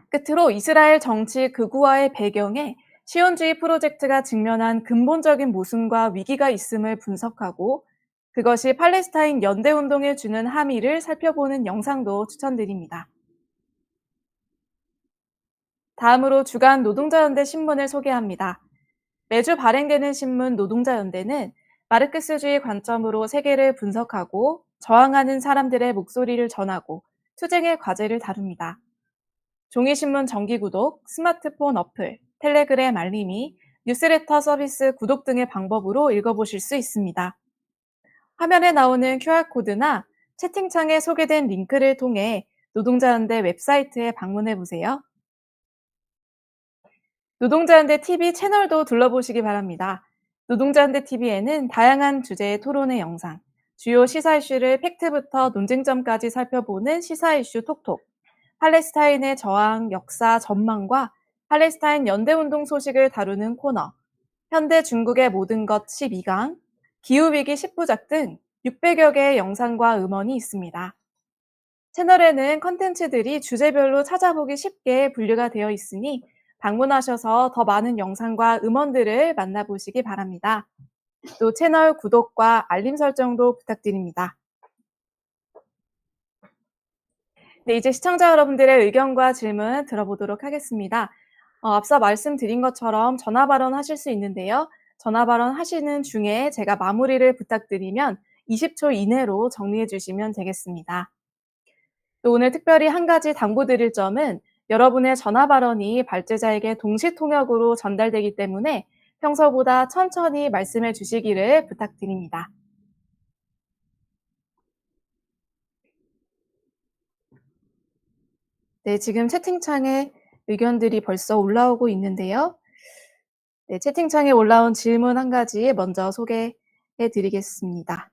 [SPEAKER 1] 끝으로 이스라엘 정치 극우화의 배경에 시온주의 프로젝트가 직면한 근본적인 모순과 위기가 있음을 분석하고 그것이 팔레스타인 연대운동에 주는 함의를 살펴보는 영상도 추천드립니다. 다음으로 주간 노동자연대 신문을 소개합니다. 매주 발행되는 신문 노동자연대는 마르크스주의 관점으로 세계를 분석하고 저항하는 사람들의 목소리를 전하고 투쟁의 과제를 다룹니다. 종이신문 정기구독, 스마트폰 어플, 텔레그램 알림이, 뉴스레터 서비스 구독 등의 방법으로 읽어보실 수 있습니다. 화면에 나오는 QR코드나 채팅창에 소개된 링크를 통해 노동자연대 웹사이트에 방문해보세요. 노동자연대 TV 채널도 둘러보시기 바랍니다. 노동자연대 TV에는 다양한 주제의 토론의 영상, 주요 시사 이슈를 팩트부터 논쟁점까지 살펴보는 시사 이슈 톡톡, 팔레스타인의 저항, 역사, 전망과 팔레스타인 연대운동 소식을 다루는 코너, 현대 중국의 모든 것 12강, 기후위기 10부작 등 600여 개의 영상과 음원이 있습니다. 채널에는 컨텐츠들이 주제별로 찾아보기 쉽게 분류가 되어 있으니 방문하셔서 더 많은 영상과 음원들을 만나보시기 바랍니다. 또 채널 구독과 알림 설정도 부탁드립니다. 네, 이제 시청자 여러분들의 의견과 질문 들어보도록 하겠습니다. 앞서 말씀드린 것처럼 전화 발언 하실 수 있는데요. 전화 발언 하시는 중에 제가 마무리를 부탁드리면 20초 이내로 정리해 주시면 되겠습니다. 또 오늘 특별히 한 가지 당부드릴 점은 여러분의 전화 발언이 발제자에게 동시 통역으로 전달되기 때문에 평소보다 천천히 말씀해 주시기를 부탁드립니다. 네, 지금 채팅창에 의견들이 벌써 올라오고 있는데요. 네, 채팅창에 올라온 질문 한 가지 먼저 소개해 드리겠습니다.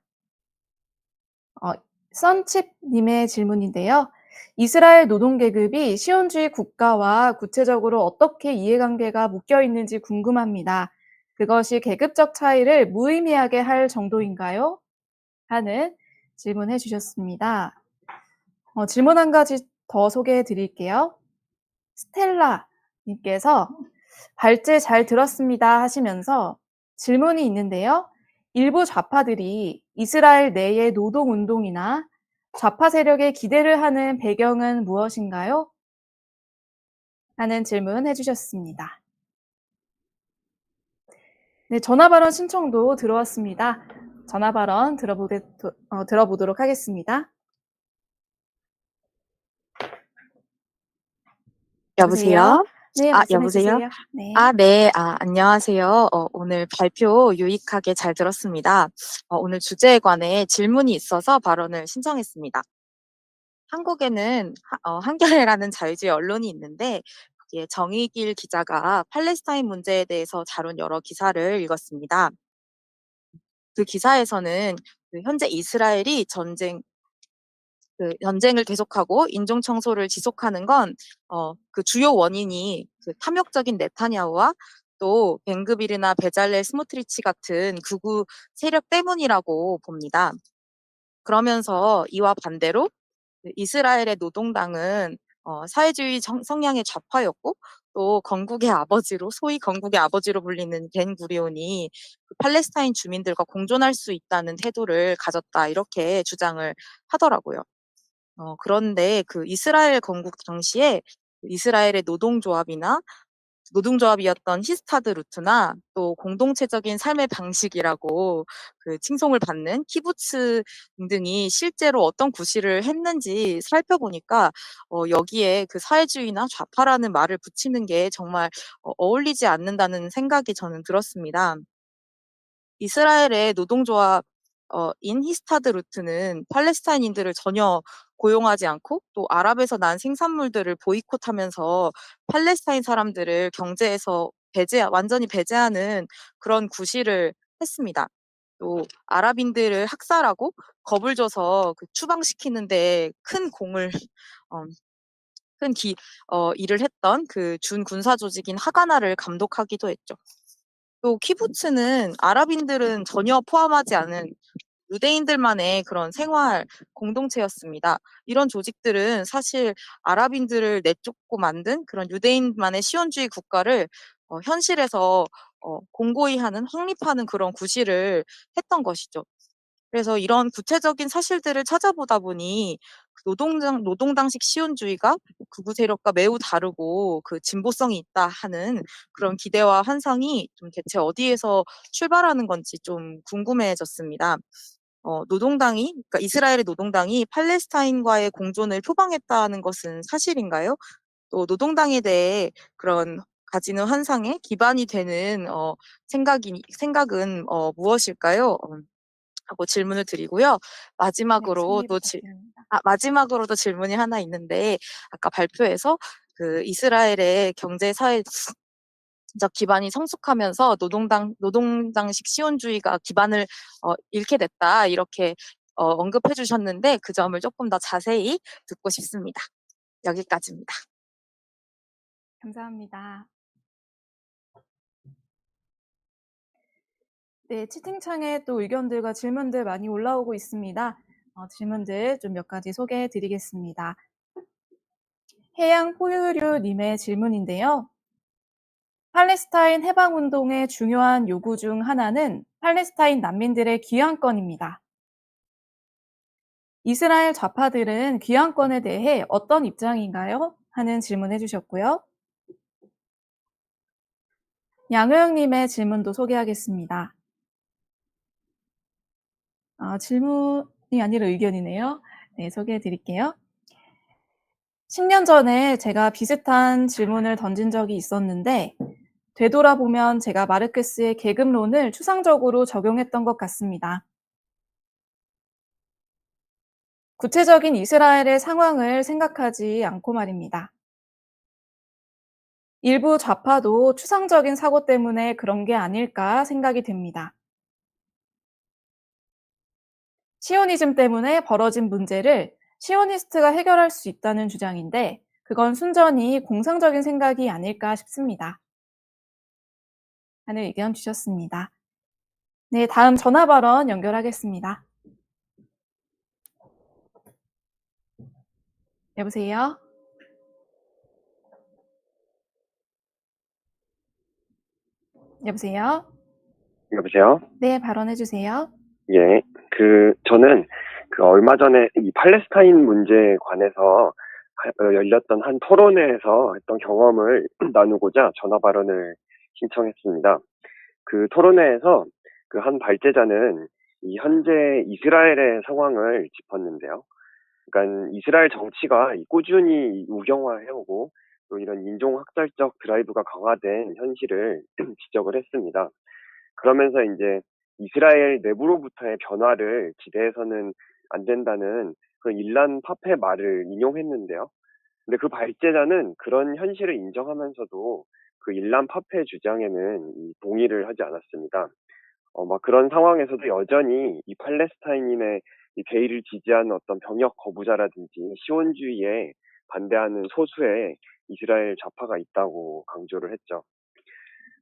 [SPEAKER 1] 선칩님의 질문인데요. 이스라엘 노동계급이 시온주의 국가와 구체적으로 어떻게 이해관계가 묶여 있는지 궁금합니다. 그것이 계급적 차이를 무의미하게 할 정도인가요? 하는 질문해 주셨습니다. 질문 한 가지 더 소개해 드릴게요. 스텔라님께서 발제 잘 들었습니다 하시면서 질문이 있는데요. 일부 좌파들이 이스라엘 내의 노동운동이나 좌파 세력에 기대를 하는 배경은 무엇인가요? 하는 질문 해주셨습니다. 네, 전화 발언 신청도 들어왔습니다. 전화 발언 들어보도록 하겠습니다.
[SPEAKER 4] 여보세요?
[SPEAKER 1] 네,
[SPEAKER 4] 아,
[SPEAKER 1] 말씀해
[SPEAKER 4] 여보세요?
[SPEAKER 1] 주세요. 네.
[SPEAKER 4] 네. 안녕하세요. 오늘 발표 유익하게 잘 들었습니다. 오늘 주제에 관해 질문이 있어서 발언을 신청했습니다. 한국에는 한겨레라는 자유주의 언론이 있는데 거기에 정의길 기자가 팔레스타인 문제에 대해서 다룬 여러 기사를 읽었습니다. 그 기사에서는 현재 이스라엘이 전쟁을 계속하고 인종 청소를 지속하는 건 그 주요 원인이 그 탐욕적인 네타냐후와 또 벤그비르나 베잘렐 스모트리치 같은 극우 세력 때문이라고 봅니다. 그러면서 이와 반대로 이스라엘의 노동당은 사회주의 성향의 좌파였고 또 건국의 아버지로 소위 건국의 아버지로 불리는 벤구리온이 그 팔레스타인 주민들과 공존할 수 있다는 태도를 가졌다 이렇게 주장을 하더라고요. 그런데 그 이스라엘 건국 당시에 이스라엘의 노동조합이었던 히스타드루트나 또 공동체적인 삶의 방식이라고 그 칭송을 받는 키부츠 등등이 실제로 어떤 구실을 했는지 살펴보니까 여기에 그 사회주의나 좌파라는 말을 붙이는 게 정말 어울리지 않는다는 생각이 저는 들었습니다. 이스라엘의 노동조합 인 히스타드루트는 팔레스타인인들을 전혀 고용하지 않고 또 아랍에서 난 생산물들을 보이콧하면서 팔레스타인 사람들을 경제에서 완전히 배제하는 그런 구실을 했습니다. 또 아랍인들을 학살하고 겁을 줘서 그 추방시키는데 큰 공을 일을 했던 그 준군사 조직인 하가나를 감독하기도 했죠. 또 키부츠는 아랍인들은 전혀 포함하지 않은 유대인들만의 그런 생활 공동체였습니다. 이런 조직들은 사실 아랍인들을 내쫓고 만든 그런 유대인만의 시온주의 국가를 현실에서 공고히 하는 확립하는 그런 구실을 했던 것이죠. 그래서 이런 구체적인 사실들을 찾아보다 보니 그 노동당식 시온주의가 극우 세력과 매우 다르고 그 진보성이 있다 하는 그런 기대와 환상이 좀 대체 어디에서 출발하는 건지 좀 궁금해졌습니다. 그러니까 이스라엘의 노동당이 팔레스타인과의 공존을 표방했다는 것은 사실인가요? 또 노동당에 대해 그런 가지는 환상에 기반이 되는 생각은 무엇일까요? 하고 질문을 드리고요.
[SPEAKER 1] 네,
[SPEAKER 4] 마지막으로
[SPEAKER 1] 승리
[SPEAKER 4] 또
[SPEAKER 1] 부탁드립니다.
[SPEAKER 4] 마지막으로도 질문이 하나 있는데 아까 발표에서 그 이스라엘의 경제 사회적 기반이 성숙하면서 노동당식 시온주의가 기반을 잃게 됐다 이렇게 언급해 주셨는데 그 점을 조금 더 자세히 듣고 싶습니다. 여기까지입니다.
[SPEAKER 1] 감사합니다. 네, 채팅창에 또 의견들과 질문들 많이 올라오고 있습니다. 질문들 좀 몇 가지 소개해 드리겠습니다. 해양 포유류님의 질문인데요. 팔레스타인 해방운동의 중요한 요구 중 하나는 팔레스타인 난민들의 귀환권입니다. 이스라엘 좌파들은 귀환권에 대해 어떤 입장인가요? 하는 질문해 주셨고요. 양효영님의 질문도 소개하겠습니다. 질문이 아니라 의견이네요. 네, 소개해 드릴게요. 10년 전에 제가 비슷한 질문을 던진 적이 있었는데 되돌아보면 제가 마르크스의 계급론을 추상적으로 적용했던 것 같습니다. 구체적인 이스라엘의 상황을 생각하지 않고 말입니다. 일부 좌파도 추상적인 사고 때문에 그런 게 아닐까 생각이 듭니다. 시오니즘 때문에 벌어진 문제를 시오니스트가 해결할 수 있다는 주장인데 그건 순전히 공상적인 생각이 아닐까 싶습니다. 하는 의견 주셨습니다. 네, 다음 전화 발언 연결하겠습니다. 여보세요? 여보세요?
[SPEAKER 5] 여보세요?
[SPEAKER 1] 네, 발언해주세요.
[SPEAKER 5] 예. 저는 얼마 전에 이 팔레스타인 문제에 관해서 열렸던 한 토론회에서 했던 경험을 나누고자 전화 발언을 신청했습니다. 그 토론회에서 그 한 발제자는 이 현재 이스라엘의 상황을 짚었는데요. 그러니까 이스라엘 정치가 꾸준히 우경화해오고 또 이런 인종학살적 드라이브가 강화된 현실을 지적을 했습니다. 그러면서 이제 이스라엘 내부로부터의 변화를 기대해서는 안 된다는 그런 일란 파페 말을 인용했는데요. 근데 그 발제자는 그런 현실을 인정하면서도 그 일란 파페 주장에는 동의를 하지 않았습니다. 막 그런 상황에서도 여전히 이 팔레스타인인의 이 게이를 지지하는 어떤 병역 거부자라든지 시온주의에 반대하는 소수의 이스라엘 좌파가 있다고 강조를 했죠.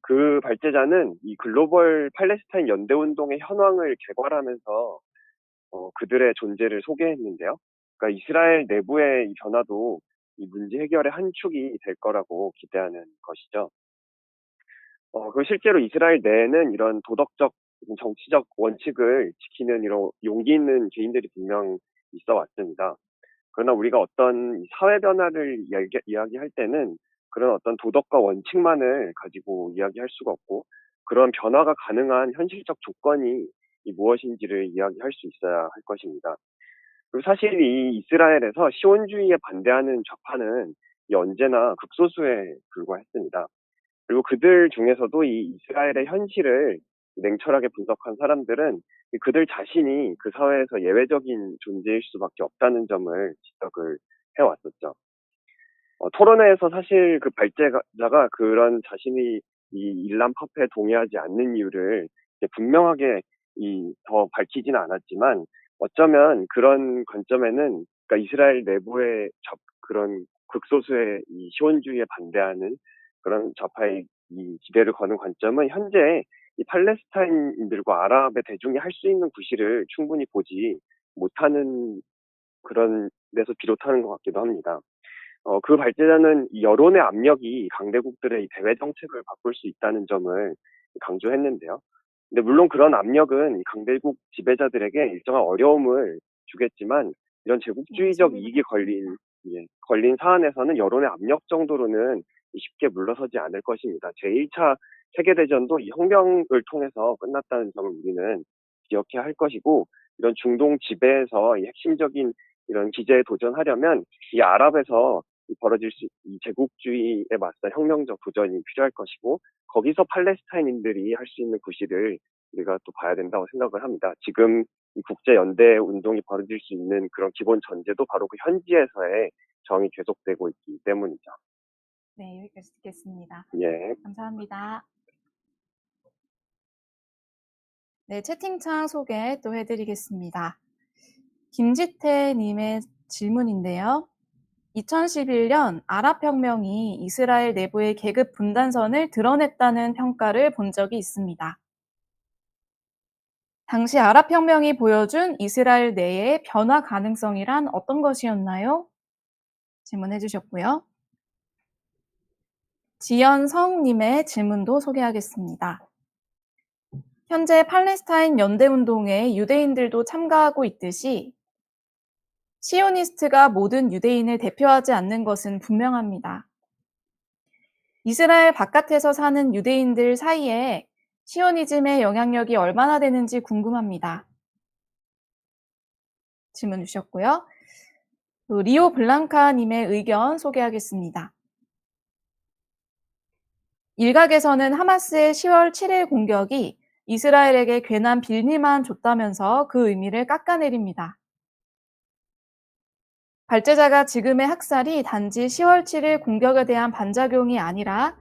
[SPEAKER 5] 그 발제자는 이 글로벌 팔레스타인 연대운동의 현황을 개괄하면서 그들의 존재를 소개했는데요. 그러니까 이스라엘 내부의 이 변화도 이 문제 해결의 한 축이 될 거라고 기대하는 것이죠. 그 실제로 이스라엘 내에는 이런 도덕적, 정치적 원칙을 지키는 이런 용기 있는 개인들이 분명 있어 왔습니다. 그러나 우리가 어떤 사회 변화를 이야기할 때는 그런 어떤 도덕과 원칙만을 가지고 이야기할 수가 없고 그런 변화가 가능한 현실적 조건이 무엇인지를 이야기할 수 있어야 할 것입니다. 그리고 사실 이 이스라엘에서 시온주의에 반대하는 좌파는 언제나 극소수에 불과했습니다. 그리고 그들 중에서도 이 이스라엘의 현실을 냉철하게 분석한 사람들은 그들 자신이 그 사회에서 예외적인 존재일 수밖에 없다는 점을 지적을 해왔었죠. 토론회에서 사실 그 발제자가 그런 자신이 이 일란 파페에 동의하지 않는 이유를 분명하게 더 밝히지는 않았지만 어쩌면 그런 관점에는 그러니까 이스라엘 내부의 그런 극소수의 이 시온주의에 반대하는 그런 좌파의 이 기대를 거는 관점은 현재 이 팔레스타인인들과 아랍의 대중이 할 수 있는 구실을 충분히 보지 못하는 그런 데서 비롯하는 것 같기도 합니다. 그 발제자는 이 여론의 압력이 강대국들의 이 대외 정책을 바꿀 수 있다는 점을 강조했는데요. 근데 물론 그런 압력은 이 강대국 지배자들에게 일정한 어려움을 주겠지만 이런 제국주의적 이익이 걸린 사안에서는 여론의 압력 정도로는 쉽게 물러서지 않을 것입니다. 제1차 세계대전도 이 혁명을 통해서 끝났다는 점을 우리는 기억해야 할 것이고 이런 중동 지배에서 이 핵심적인 이런 기제에 도전하려면 이 아랍에서 벌어질 이 제국주의에 맞서 혁명적 도전이 필요할 것이고 거기서 팔레스타인인들이 할 수 있는 구실을 우리가 또 봐야 된다고 생각을 합니다. 지금 이 국제 연대 운동이 벌어질 수 있는 그런 기본 전제도 바로 그 현지에서의 정이 계속되고 있기 때문이죠.
[SPEAKER 1] 네, 여기까지 듣겠습니다.
[SPEAKER 5] 예.
[SPEAKER 1] 감사합니다. 네, 채팅창 소개 또 해드리겠습니다. 김지태님의 질문인데요. 2011년 아랍혁명이 이스라엘 내부의 계급 분단선을 드러냈다는 평가를 본 적이 있습니다. 당시 아랍혁명이 보여준 이스라엘 내의 변화 가능성이란 어떤 것이었나요? 질문해 주셨고요. 지연성님의 질문도 소개하겠습니다. 현재 팔레스타인 연대운동에 유대인들도 참가하고 있듯이 시오니스트가 모든 유대인을 대표하지 않는 것은 분명합니다. 이스라엘 바깥에서 사는 유대인들 사이에 시오니즘의 영향력이 얼마나 되는지 궁금합니다. 질문 주셨고요. 리오 블랑카님의 의견 소개하겠습니다. 일각에서는 하마스의 10월 7일 공격이 이스라엘에게 괜한 빌미만 줬다면서 그 의미를 깎아내립니다. 발제자가 지금의 학살이 단지 10월 7일 공격에 대한 반작용이 아니라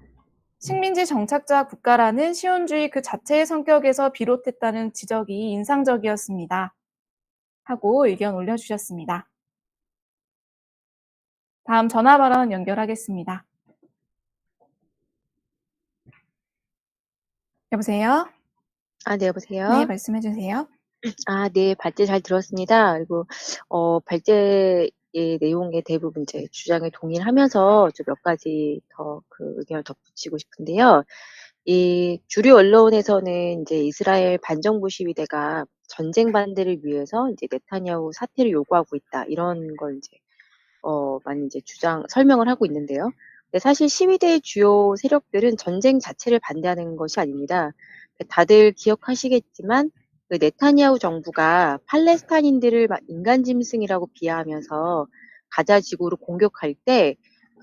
[SPEAKER 1] 식민지 정착자 국가라는 시온주의 그 자체의 성격에서 비롯했다는 지적이 인상적이었습니다. 하고 의견 올려주셨습니다. 다음 전화 발언 연결하겠습니다. 여보세요?
[SPEAKER 6] 네,
[SPEAKER 1] 네,
[SPEAKER 6] 여보세요?
[SPEAKER 1] 말씀해 주세요.
[SPEAKER 6] 네, 발제 잘 들었습니다. 그리고, 발제의 내용의 대부분 제 주장에 동의를 하면서 좀 몇 가지 더 그 의견을 덧붙이고 싶은데요. 이 주류 언론에서는 이제 이스라엘 반정부 시위대가 전쟁 반대를 위해서 이제 네타냐후 사퇴를 요구하고 있다. 이런 걸 이제, 많이 이제 설명을 하고 있는데요. 근데 사실 시위대의 주요 세력들은 전쟁 자체를 반대하는 것이 아닙니다. 다들 기억하시겠지만 그 네타냐후 정부가 팔레스타인들을 막 인간 짐승이라고 비하하면서 가자 지구를 공격할 때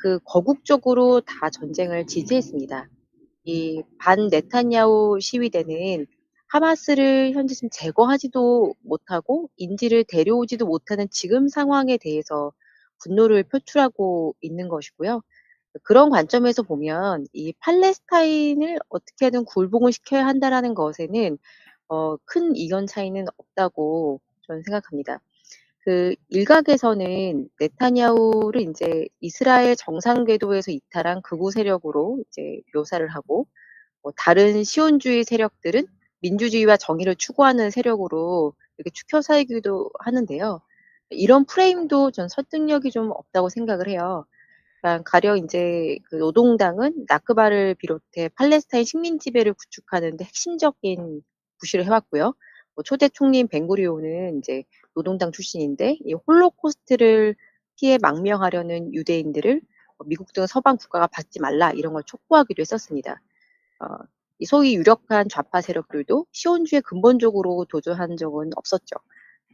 [SPEAKER 6] 그 거국적으로 다 전쟁을 지지했습니다. 이 반 네타냐후 시위대는 하마스를 현재 지금 제거하지도 못하고 인질을 데려오지도 못하는 지금 상황에 대해서 분노를 표출하고 있는 것이고요. 그런 관점에서 보면 이 팔레스타인을 어떻게든 굴복을 시켜야 한다라는 것에는 큰 이견 차이는 없다고 저는 생각합니다. 그 일각에서는 네타냐후를 인제 이스라엘 정상 궤도에서 이탈한 극우 세력으로 이제 묘사를 하고 다른 시온주의 세력들은 민주주의와 정의를 추구하는 세력으로 이렇게 추켜 세우기도 하는데요. 이런 프레임도 전 설득력이 좀 없다고 생각을 해요. 그러니까 가령 인제 그 노동당은 나크바를 비롯해 팔레스타인 식민 지배를 구축하는 데 핵심적인 구실을 해 왔고요. 초대 총리인 벤구리온은 인제 노동당 출신인데 이 홀로코스트를 피해 망명하려는 유대인들을 미국 등 서방 국가가 받지 말라 이런 걸 촉구하기도 했었습니다. 어 이 소위 유력한 좌파 세력들도 시온주의에 근본적으로 도전한 적은 없었죠.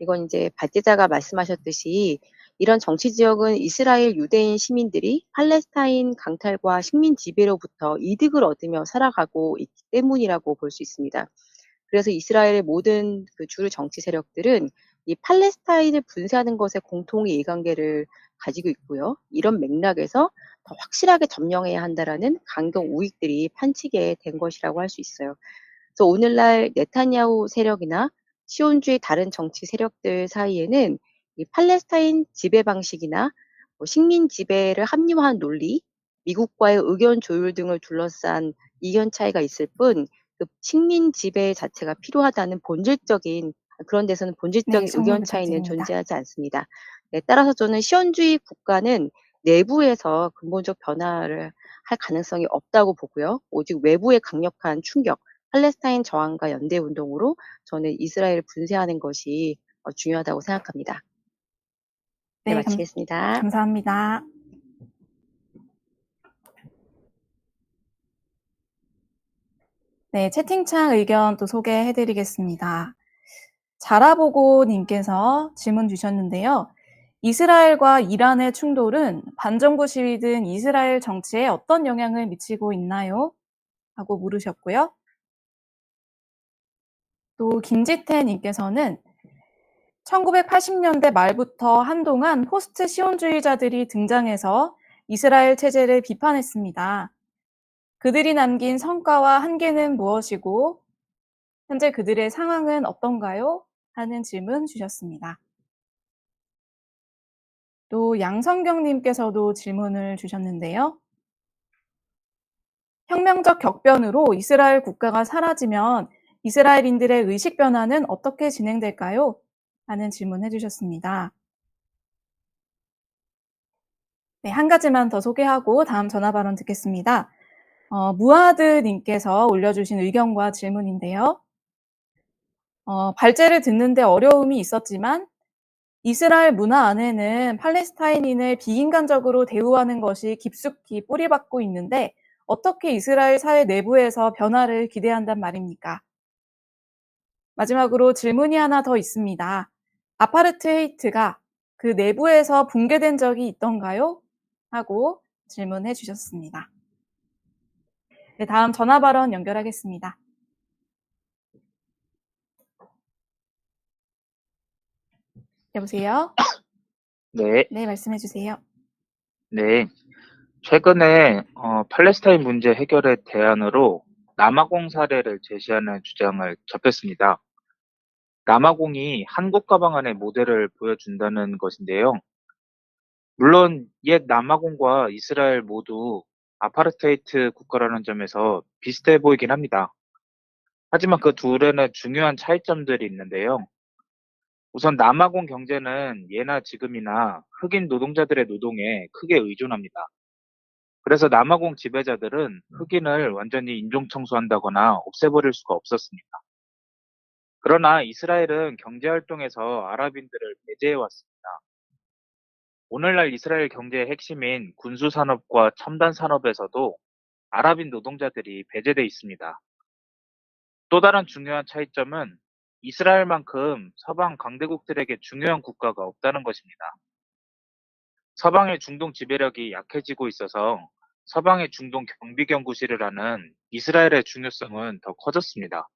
[SPEAKER 6] 이건 인제 발제자가 말씀하셨듯이 이런 정치 지역은 이스라엘 유대인 시민들이 팔레스타인 강탈과 식민 지배로부터 이득을 얻으며 살아가고 있기 때문이라고 볼 수 있습니다. 그래서 이스라엘의 모든 그 주류 정치 세력들은 이 팔레스타인을 분쇄하는 것에 공통의 이해관계를 가지고 있고요. 이런 맥락에서 더 확실하게 점령해야 한다라는 강경 우익들이 판치게 된 것이라고 할 수 있어요. 그래서 오늘날 네타냐후 세력이나 시온주의 다른 정치 세력들 사이에는 이 팔레스타인 지배 방식이나 식민 지배를 합리화한 논리, 미국과의 의견 조율 등을 둘러싼 이견 차이가 있을 뿐 그 식민 지배 자체가 필요하다는 본질적인 그런 데서는
[SPEAKER 1] 네,
[SPEAKER 6] 본질적인
[SPEAKER 1] 정리
[SPEAKER 6] 의견 차이는
[SPEAKER 1] 부탁드립니다.
[SPEAKER 6] 존재하지 않습니다. 네, 따라서 저는 시온주의 국가는 내부에서 근본적 변화를 할 가능성이 없다고 보고요. 오직 외부의 강력한 충격, 팔레스타인 저항과 연대 운동으로 저는 이스라엘을 분쇄하는 것이 중요하다고 생각합니다. 네,
[SPEAKER 1] 네,
[SPEAKER 6] 마치겠습니다.
[SPEAKER 1] 감사합니다. 네, 채팅창 의견 또 소개해 드리겠습니다. 자라보고 님께서 질문 주셨는데요. 이스라엘과 이란의 충돌은 반정부 시위든 이스라엘 정치에 어떤 영향을 미치고 있나요? 하고 물으셨고요. 또 김지태 님께서는 1980년대 말부터 한동안 포스트 시온주의자들이 등장해서 이스라엘 체제를 비판했습니다. 그들이 남긴 성과와 한계는 무엇이고 현재 그들의 상황은 어떤가요? 하는 질문 주셨습니다. 또 양성경님께서도 질문을 주셨는데요. 혁명적 격변으로 이스라엘 국가가 사라지면 이스라엘인들의 의식 변화는 어떻게 진행될까요? 하는 질문 해주셨습니다. 네, 한 가지만 더 소개하고 다음 전화 발언 듣겠습니다. 무하드님께서 올려주신 의견과 질문인데요. 발제를 듣는데 어려움이 있었지만 이스라엘 문화 안에는 팔레스타인인을 비인간적으로 대우하는 것이 깊숙이 뿌리박고 있는데 어떻게 이스라엘 사회 내부에서 변화를 기대한단 말입니까? 마지막으로 질문이 하나 더 있습니다. 아파르트헤이트가 그 내부에서 붕괴된 적이 있던가요? 하고 질문해 주셨습니다. 네, 다음 전화 발언 연결하겠습니다. 여보세요?
[SPEAKER 7] 네,
[SPEAKER 1] 네, 말씀해 주세요.
[SPEAKER 7] 네. 최근에 팔레스타인 문제 해결의 대안으로 남아공 사례를 제시하는 주장을 접했습니다. 남아공이 한국 가방안의 모델을 보여준다는 것인데요. 물론 옛 남아공과 이스라엘 모두 아파르테이트 국가라는 점에서 비슷해 보이긴 합니다. 하지만 그 둘에는 중요한 차이점들이 있는데요. 우선 남아공 경제는 예나 지금이나 흑인 노동자들의 노동에 크게 의존합니다. 그래서 남아공 지배자들은 흑인을 완전히 인종 청소한다거나 없애버릴 수가 없었습니다. 그러나 이스라엘은 경제활동에서 아랍인들을 배제해왔습니다. 오늘날 이스라엘 경제의 핵심인 군수산업과 첨단산업에서도 아랍인 노동자들이 배제돼 있습니다. 또 다른 중요한 차이점은 이스라엘만큼 서방 강대국들에게 중요한 국가가 없다는 것입니다. 서방의 중동 지배력이 약해지고 있어서 서방의 중동 경비경구실을 하는 이스라엘의 중요성은 더 커졌습니다.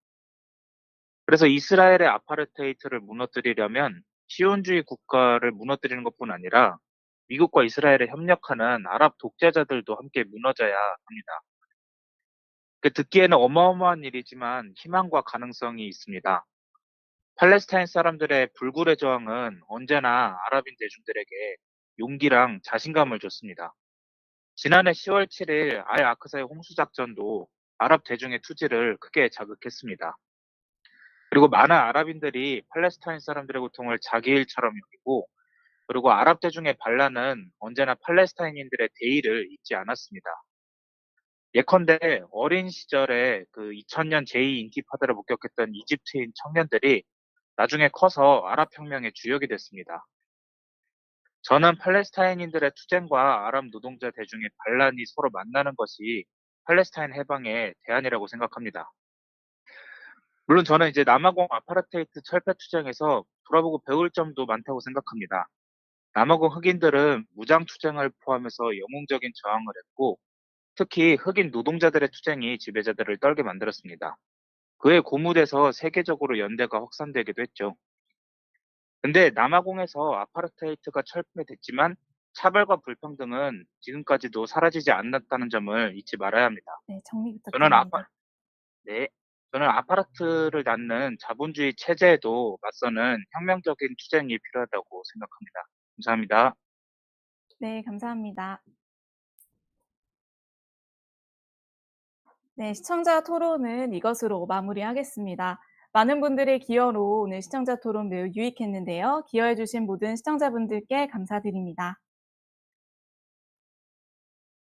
[SPEAKER 7] 그래서 이스라엘의 아파르테이트를 무너뜨리려면 시온주의 국가를 무너뜨리는 것뿐 아니라 미국과 이스라엘에 협력하는 아랍 독재자들도 함께 무너져야 합니다. 듣기에는 어마어마한 일이지만 희망과 가능성이 있습니다. 팔레스타인 사람들의 불굴의 저항은 언제나 아랍인 대중들에게 용기랑 자신감을 줬습니다. 지난해 10월 7일 알 아크사의 홍수작전도 아랍 대중의 투지를 크게 자극했습니다. 그리고 많은 아랍인들이 팔레스타인 사람들의 고통을 자기 일처럼 여기고, 그리고 아랍 대중의 반란은 언제나 팔레스타인인들의 대의를 잊지 않았습니다. 예컨대 어린 시절에 그 2000년 제2 인티파다를 목격했던 이집트인 청년들이 나중에 커서 아랍 혁명의 주역이 됐습니다. 저는 팔레스타인인들의 투쟁과 아랍 노동자 대중의 반란이 서로 만나는 것이 팔레스타인 해방의 대안이라고 생각합니다. 물론 저는 이제 남아공 아파르테이트 철폐 투쟁에서 돌아보고 배울 점도 많다고 생각합니다. 남아공 흑인들은 무장 투쟁을 포함해서 영웅적인 저항을 했고, 특히 흑인 노동자들의 투쟁이 지배자들을 떨게 만들었습니다. 그에 고무돼서 세계적으로 연대가 확산되기도 했죠. 근데 남아공에서 아파르테이트가 철폐됐지만 차별과 불평등은 지금까지도 사라지지 않았다는 점을 잊지 말아야 합니다.
[SPEAKER 1] 네, 정리
[SPEAKER 7] 저는
[SPEAKER 1] 부탁드립니다.
[SPEAKER 7] 저는 아파르트를 낳는 자본주의 체제에도 맞서는 혁명적인 투쟁이 필요하다고 생각합니다. 감사합니다.
[SPEAKER 1] 네, 감사합니다. 네, 시청자 토론은 이것으로 마무리하겠습니다. 많은 분들의 기여로 오늘 시청자 토론 매우 유익했는데요. 기여해주신 모든 시청자분들께 감사드립니다.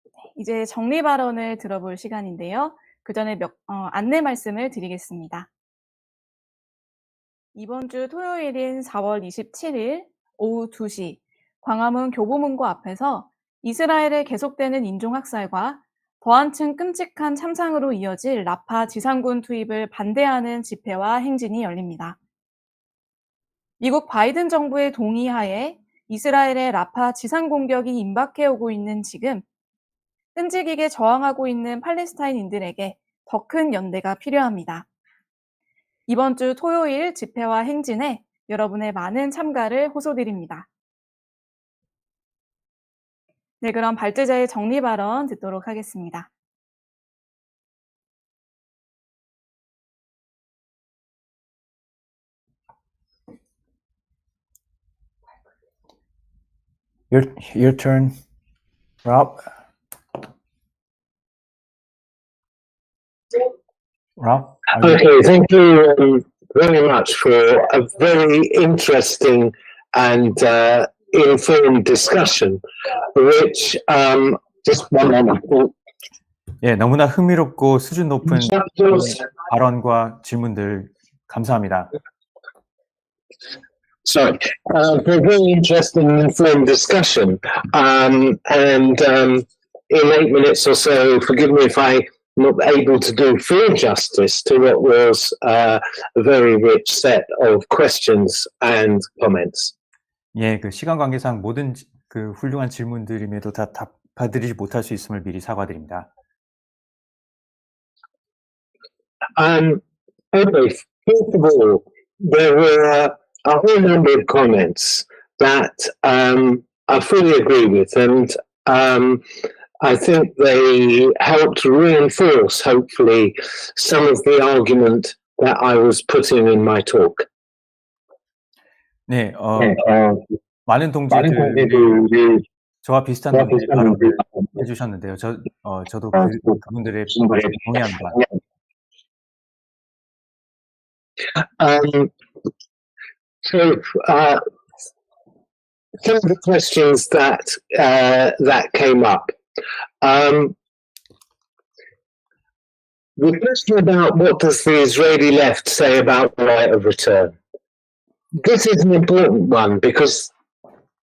[SPEAKER 1] 네, 이제 정리 발언을 들어볼 시간인데요. 그 전에 안내 말씀을 드리겠습니다. 이번 주 토요일인 4월 27일 오후 2시 광화문 교보문고 앞에서 이스라엘의 계속되는 인종학살과 더한층 끔찍한 참상으로 이어질 라파 지상군 투입을 반대하는 집회와 행진이 열립니다. 미국 바이든 정부의 동의하에 이스라엘의 라파 지상 공격이 임박해오고 있는 지금 끈질기게 저항하고 있는 팔레스타인인들에게 더 큰 연대가 필요합니다. 이번 주 토요일 집회와 행진에 여러분의 많은 참가를 호소드립니다. 네, 그럼 발제자의 정리 발언 듣도록 하겠습니다.
[SPEAKER 2] Your turn, Rob. Rob?
[SPEAKER 3] Okay, thank you very much for a very interesting and informed discussion, which just one moment.
[SPEAKER 2] 예, 너무나 흥미롭고 수준 높은
[SPEAKER 3] Chapters.
[SPEAKER 2] 발언과 질문들 감사합니다.
[SPEAKER 3] Sorry, for a very interesting and informed discussion. In 8 minutes or so, forgive me if I'm not able to do full justice to what was a very rich set of questions and comments.
[SPEAKER 2] 예, 그 시간 관계상 모든 그 훌륭한 질문들임에도 다 답해드리지 못할 수 있음을 미리 사과드립니다.
[SPEAKER 3] Okay, first of all, there were a whole number of comments that I fully agree with, and I think they helped reinforce, hopefully, some of the argument that I was putting in my talk.
[SPEAKER 2] 네,
[SPEAKER 3] 많은
[SPEAKER 2] 많은 동지들이
[SPEAKER 3] 동지들이
[SPEAKER 2] 저와 비슷한
[SPEAKER 3] 저와
[SPEAKER 2] 논의를
[SPEAKER 3] 비슷한
[SPEAKER 2] 발언을
[SPEAKER 3] 논의를
[SPEAKER 2] 해주셨는데요. 저도
[SPEAKER 3] 어,
[SPEAKER 2] 그분들의
[SPEAKER 3] 분들의
[SPEAKER 2] 말씀에 동의합니다.
[SPEAKER 3] So, some of the questions that came up. The question about what does the Israeli left say about the right of return? This is an important one because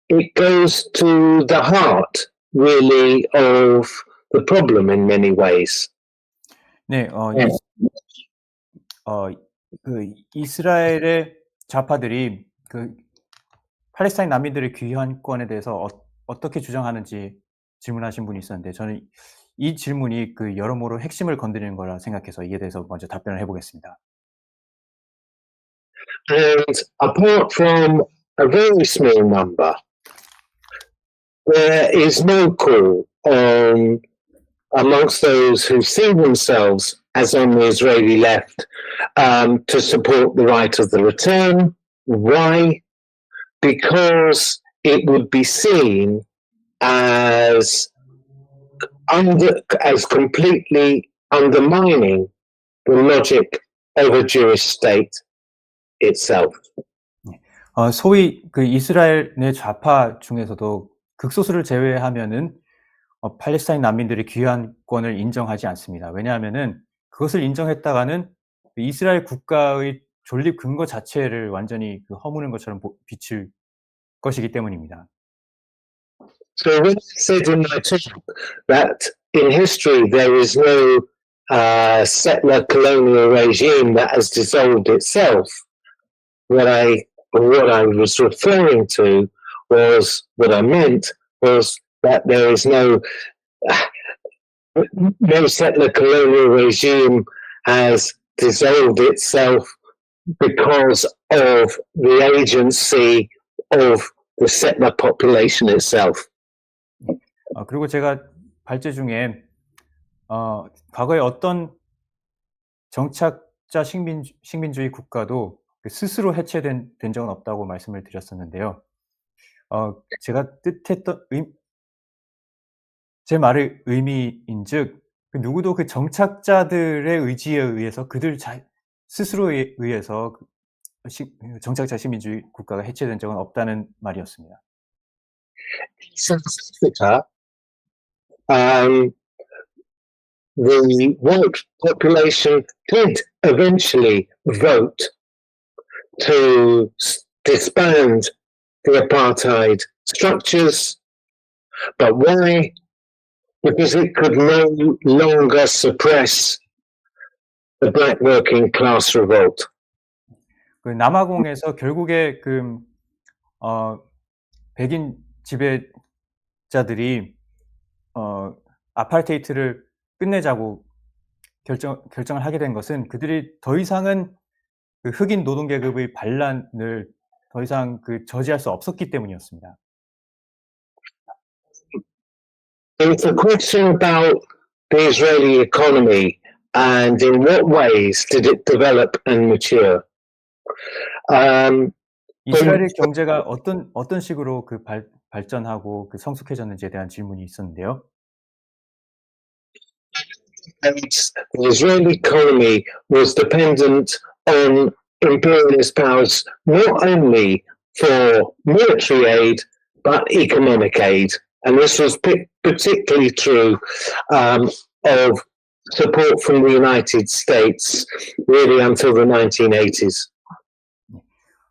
[SPEAKER 3] it goes to the heart, really, of the problem in many ways.
[SPEAKER 2] 네, 그 이스라엘의 좌파들이 그 팔레스타인 난민들의 귀환권에 대해서 어떻게 주장하는지 질문하신 분이 있었는데 저는 이 질문이 그 여러모로 핵심을 건드리는 거라 생각해서 이에 대해서 먼저 답변을 해보겠습니다.
[SPEAKER 3] And apart from a very small number, there is no call on amongst those who see themselves as on the Israeli left to support the right of the return. Why? Because it would be seen as completely undermining the logic of a Jewish state itself.
[SPEAKER 2] 소위 그 이스라엘 내 좌파 중에서도 극소수를 제외하면은 팔레스타인 난민들의 귀환권을 인정하지 않습니다. 왜냐하면은 그것을 인정했다가는 이스라엘 국가의 존립 근거 자체를 완전히 그 허무는 것처럼 비칠 것이기 때문입니다.
[SPEAKER 3] So when I said in my talk that in history there is no settler colonial regime that has dissolved itself, what I was referring to was, what I meant was that there is no settler colonial regime has dissolved itself because of the agency of the settler population itself.
[SPEAKER 2] 그리고 제가 발제 중에 과거에 어떤 정착자 식민주의 국가도 스스로 해체된 적은 없다고 말씀을 드렸었는데요. 제가 뜻했던 제 말의 의미인즉 누구도 그 정착자들의 의지에 의해서 그들 스스로에 의해서 정착자 식민주의 국가가 해체된 적은 없다는 말이었습니다.
[SPEAKER 3] South Africa, the white population did eventually vote to disband the apartheid structures, but why? Because it could no longer suppress the black working class revolt.
[SPEAKER 2] 그 남아공에서 결국에 백인 지배자들이 아파르테이트를 끝내자고 결정을 하게 된 것은 그들이 더 이상은 그 흑인 노동계급의 반란을 더 이상 저지할 수 없었기 때문이었습니다.
[SPEAKER 3] It's a question about the Israeli economy and in what ways did it develop and mature.
[SPEAKER 2] 이스라엘의 경제가 어떤 식으로 발전하고 성숙해졌는지에 대한 질문이 있었는데요.
[SPEAKER 3] The Israeli economy was dependent on imperialist powers not only for military aid but economic aid, and this was particularly true of support from the United States really until the 1980s.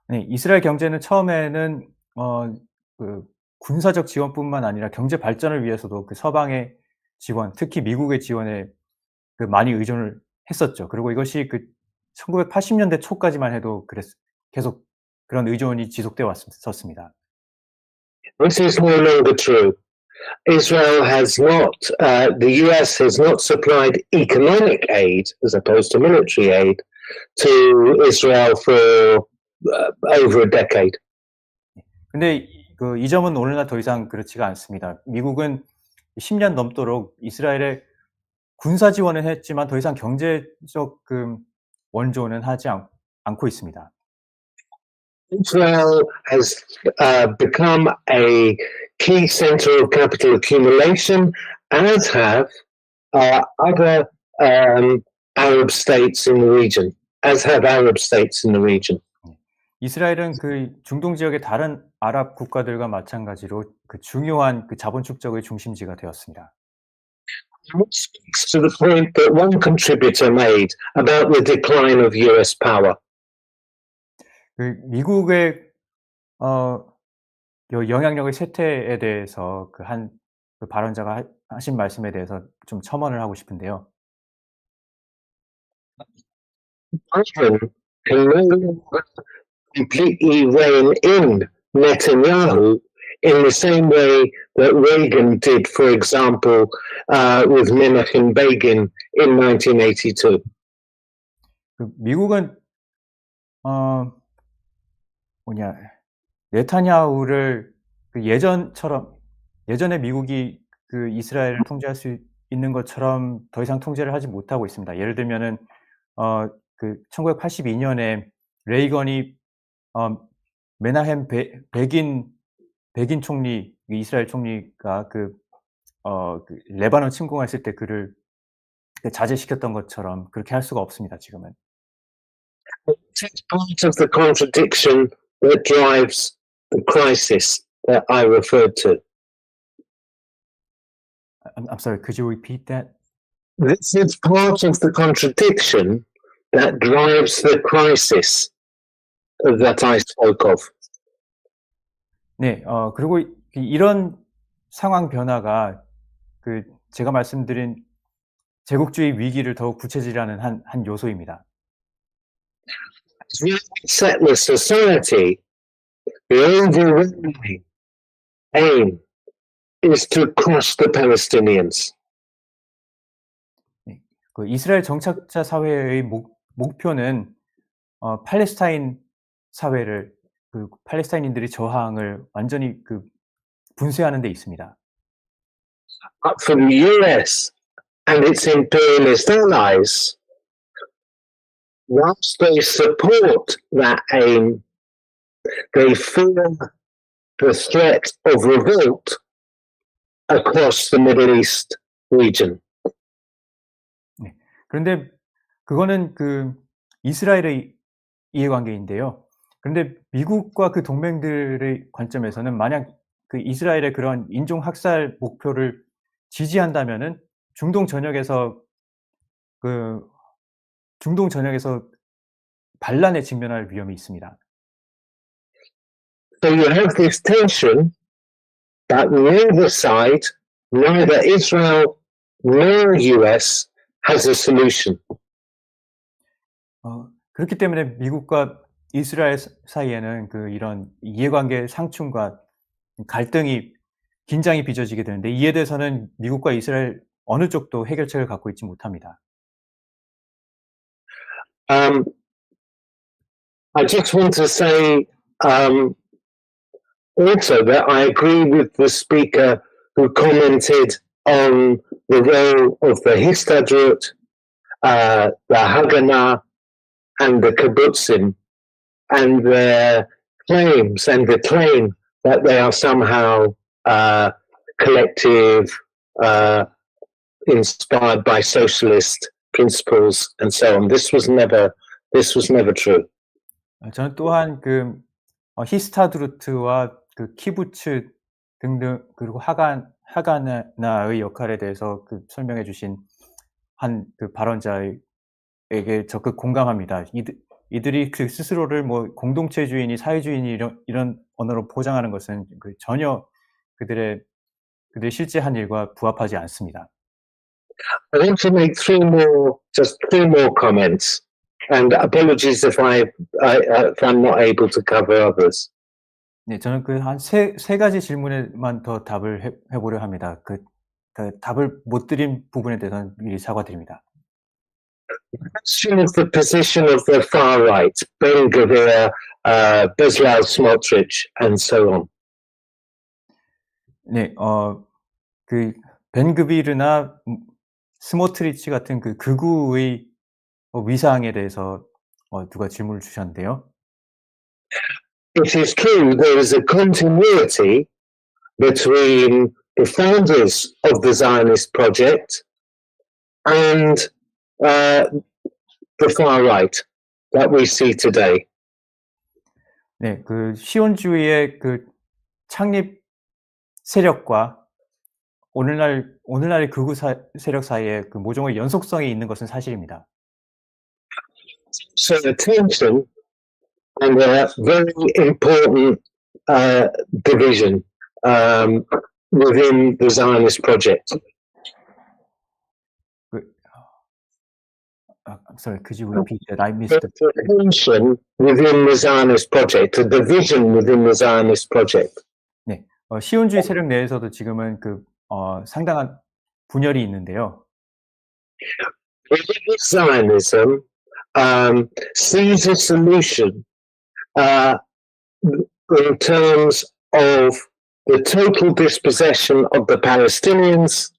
[SPEAKER 2] 네, 이스라엘 경제는 처음에는 군사적 지원뿐만 아니라 경제 발전을 위해서도 서방의 지원, 특히 미국의 지원에 많이 의존을 했었죠. 그리고 이것이 1980년대 초까지만 해도 계속 그런 의존이 지속되어 왔었습니다.
[SPEAKER 3] This is no longer true. Israel has not, the US has not supplied economic aid as opposed to military aid to Israel for over a decade.
[SPEAKER 2] 근데 이 점은 오늘날 더 이상 그렇지가 않습니다. 미국은 10년 넘도록 이스라엘에 군사 지원을 했지만 더 이상 경제적 원조는 하지 않고 있습니다.
[SPEAKER 3] Israel has become a key center of capital accumulation, as have other Arab states in the region, as have Arab states in the region.
[SPEAKER 2] 이스라엘은 그 중동 지역의 다른 아랍 국가들과 마찬가지로 그 중요한 그 자본 축적의 중심지가 되었습니다.
[SPEAKER 3] Which speaks to the point that one contributor made about the decline of US power.
[SPEAKER 2] 그 미국의 영향력의 쇠퇴에 대해서 그 발언자가 하신 말씀에 대해서 좀 첨언을 하고 싶은데요.
[SPEAKER 3] Biden can no longer completely rein in Netanyahu in the same way that Reagan did, for example, with Menachem Begin in 1982.
[SPEAKER 2] 그 미국은 네타냐후를 그 예전에 미국이 그 이스라엘을 통제할 수 있는 것처럼 더 이상 통제를 하지 못하고 있습니다. 예를 들면은 그 1982년에 레이건이 메나헴 베긴 총리, 이스라엘 총리가 그 레바논 침공했을 때 그를 자제시켰던 것처럼 그렇게 할 수가 없습니다. 지금은.
[SPEAKER 3] It's part of the contradiction that drives the crisis that I referred to.
[SPEAKER 2] I'm sorry, could you repeat that?
[SPEAKER 3] This is part of the contradiction that drives the crisis that I spoke of.
[SPEAKER 2] 네, 그리고 이런 상황 변화가 그 제가 말씀드린 제국주의 위기를 더욱 구체질하는 한 요소입니다.
[SPEAKER 3] As we settler society, the overwhelming aim is to crush the Palestinians.
[SPEAKER 2] 그 이스라엘 정착자 사회의 목표는 팔레스타인 사회를 그 팔레스타인인들의 저항을 완전히 그 분쇄하는 데 있습니다.
[SPEAKER 3] But for the US and its imperialist allies, whilst they support that aim, they fear the threat of revolt across the Middle East region.
[SPEAKER 2] 네. 그런데 그거는 그 이스라엘의 이해관계인데요. 그런데 미국과 그 동맹들의 관점에서는 만약 그 이스라엘의 그런 인종 학살 목표를 지지한다면은 중동 전역에서 반란에 직면할 위험이 있습니다.
[SPEAKER 3] So you have this tension that neither side, neither Israel nor US, has a solution.
[SPEAKER 2] 그렇기 때문에 미국과 이스라엘 사이에는 그 이런 이해관계 상충과 갈등이 긴장이 빚어지게 되는데 이에 대해서는 미국과 이스라엘 어느 쪽도 해결책을 갖고 있지 못합니다.
[SPEAKER 3] I just want to say also that I agree with the speaker who commented on the role of the Histadrut, the Haganah, and the Kibbutzim, and their claims and the claim that they are somehow collective, inspired by socialist principles, and so on. This was never true.
[SPEAKER 2] 저는 또한 그 히스타드루트와 그 키부츠 등등 그리고 하가나의 역할에 대해서 그 설명해 주신 한 그 발언자에게 적극 공감합니다. 이들이 그 스스로를 뭐 공동체주의니 사회주의니 이런 언어로 포장하는 것은 그 전혀 그들의 실제 한 일과 부합하지 않습니다.
[SPEAKER 3] I want to make just three more comments, and apologies if I'm not able to cover others.
[SPEAKER 2] 네, 저는 그 한 세 가지 질문에만 더 답을 해보려 합니다. 그 답을 못 드린 부분에 대해서는 미리 사과드립니다.
[SPEAKER 3] Question of the position of the far right, Ben Gvir, Bezalel Smotrich, and so on.
[SPEAKER 2] 네, 그 벤그비르나 스모트리치 같은 그 극우의 위상에 대해서 누가 질문을 주셨는데요.
[SPEAKER 3] It is true there is a continuity between the founders of the Zionist project and the far right that we see today.
[SPEAKER 2] 네, 그 시온주의의 그 창립 세력과 오늘날의 극우 세력 사이에 그 모종의 연속성이 있는 것은 사실입니다.
[SPEAKER 3] So attention and a very important division within the Zionist project.
[SPEAKER 2] I'm sorry, could you repeat that? I missed it.
[SPEAKER 3] The tension within the Zionist project, a division within the Zionist project.
[SPEAKER 2] 네, 시온주의 세력 내에서도 지금은 그 상당한 분열이 있는데요.
[SPEAKER 3] Zionism sees a solution in terms of the total dispossession of the Palestinians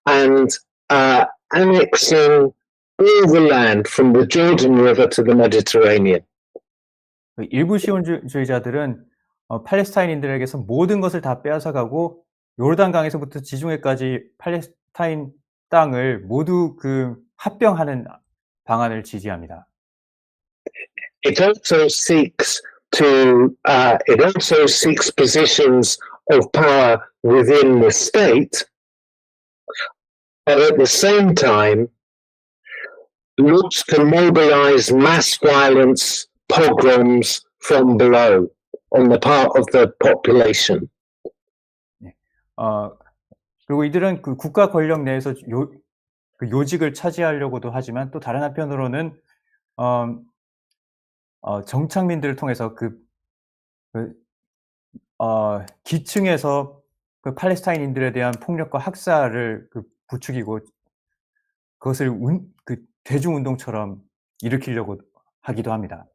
[SPEAKER 3] and annexing all the land from the Jordan River to the Mediterranean.
[SPEAKER 2] 일부 시온주의자들은 팔레스타인인들에게서 모든 것을 다 빼앗아가고 요르단강에서부터 지중해까지 팔레스타인 땅을 모두 그 합병하는 방안을 지지합니다.
[SPEAKER 3] It also seeks positions of power within the state, but at the same time looks to mobilize mass violence, pogroms from below on the part of the population.
[SPEAKER 2] 그리고 이들은 그 국가 권력 내에서 그 요직을 차지하려고도 하지만 또 다른 한편으로는 정착민들을 통해서 기층에서 그 팔레스타인인들에 대한 폭력과 학살을 부추기고 그것을 대중운동처럼 일으키려고 하기도 합니다.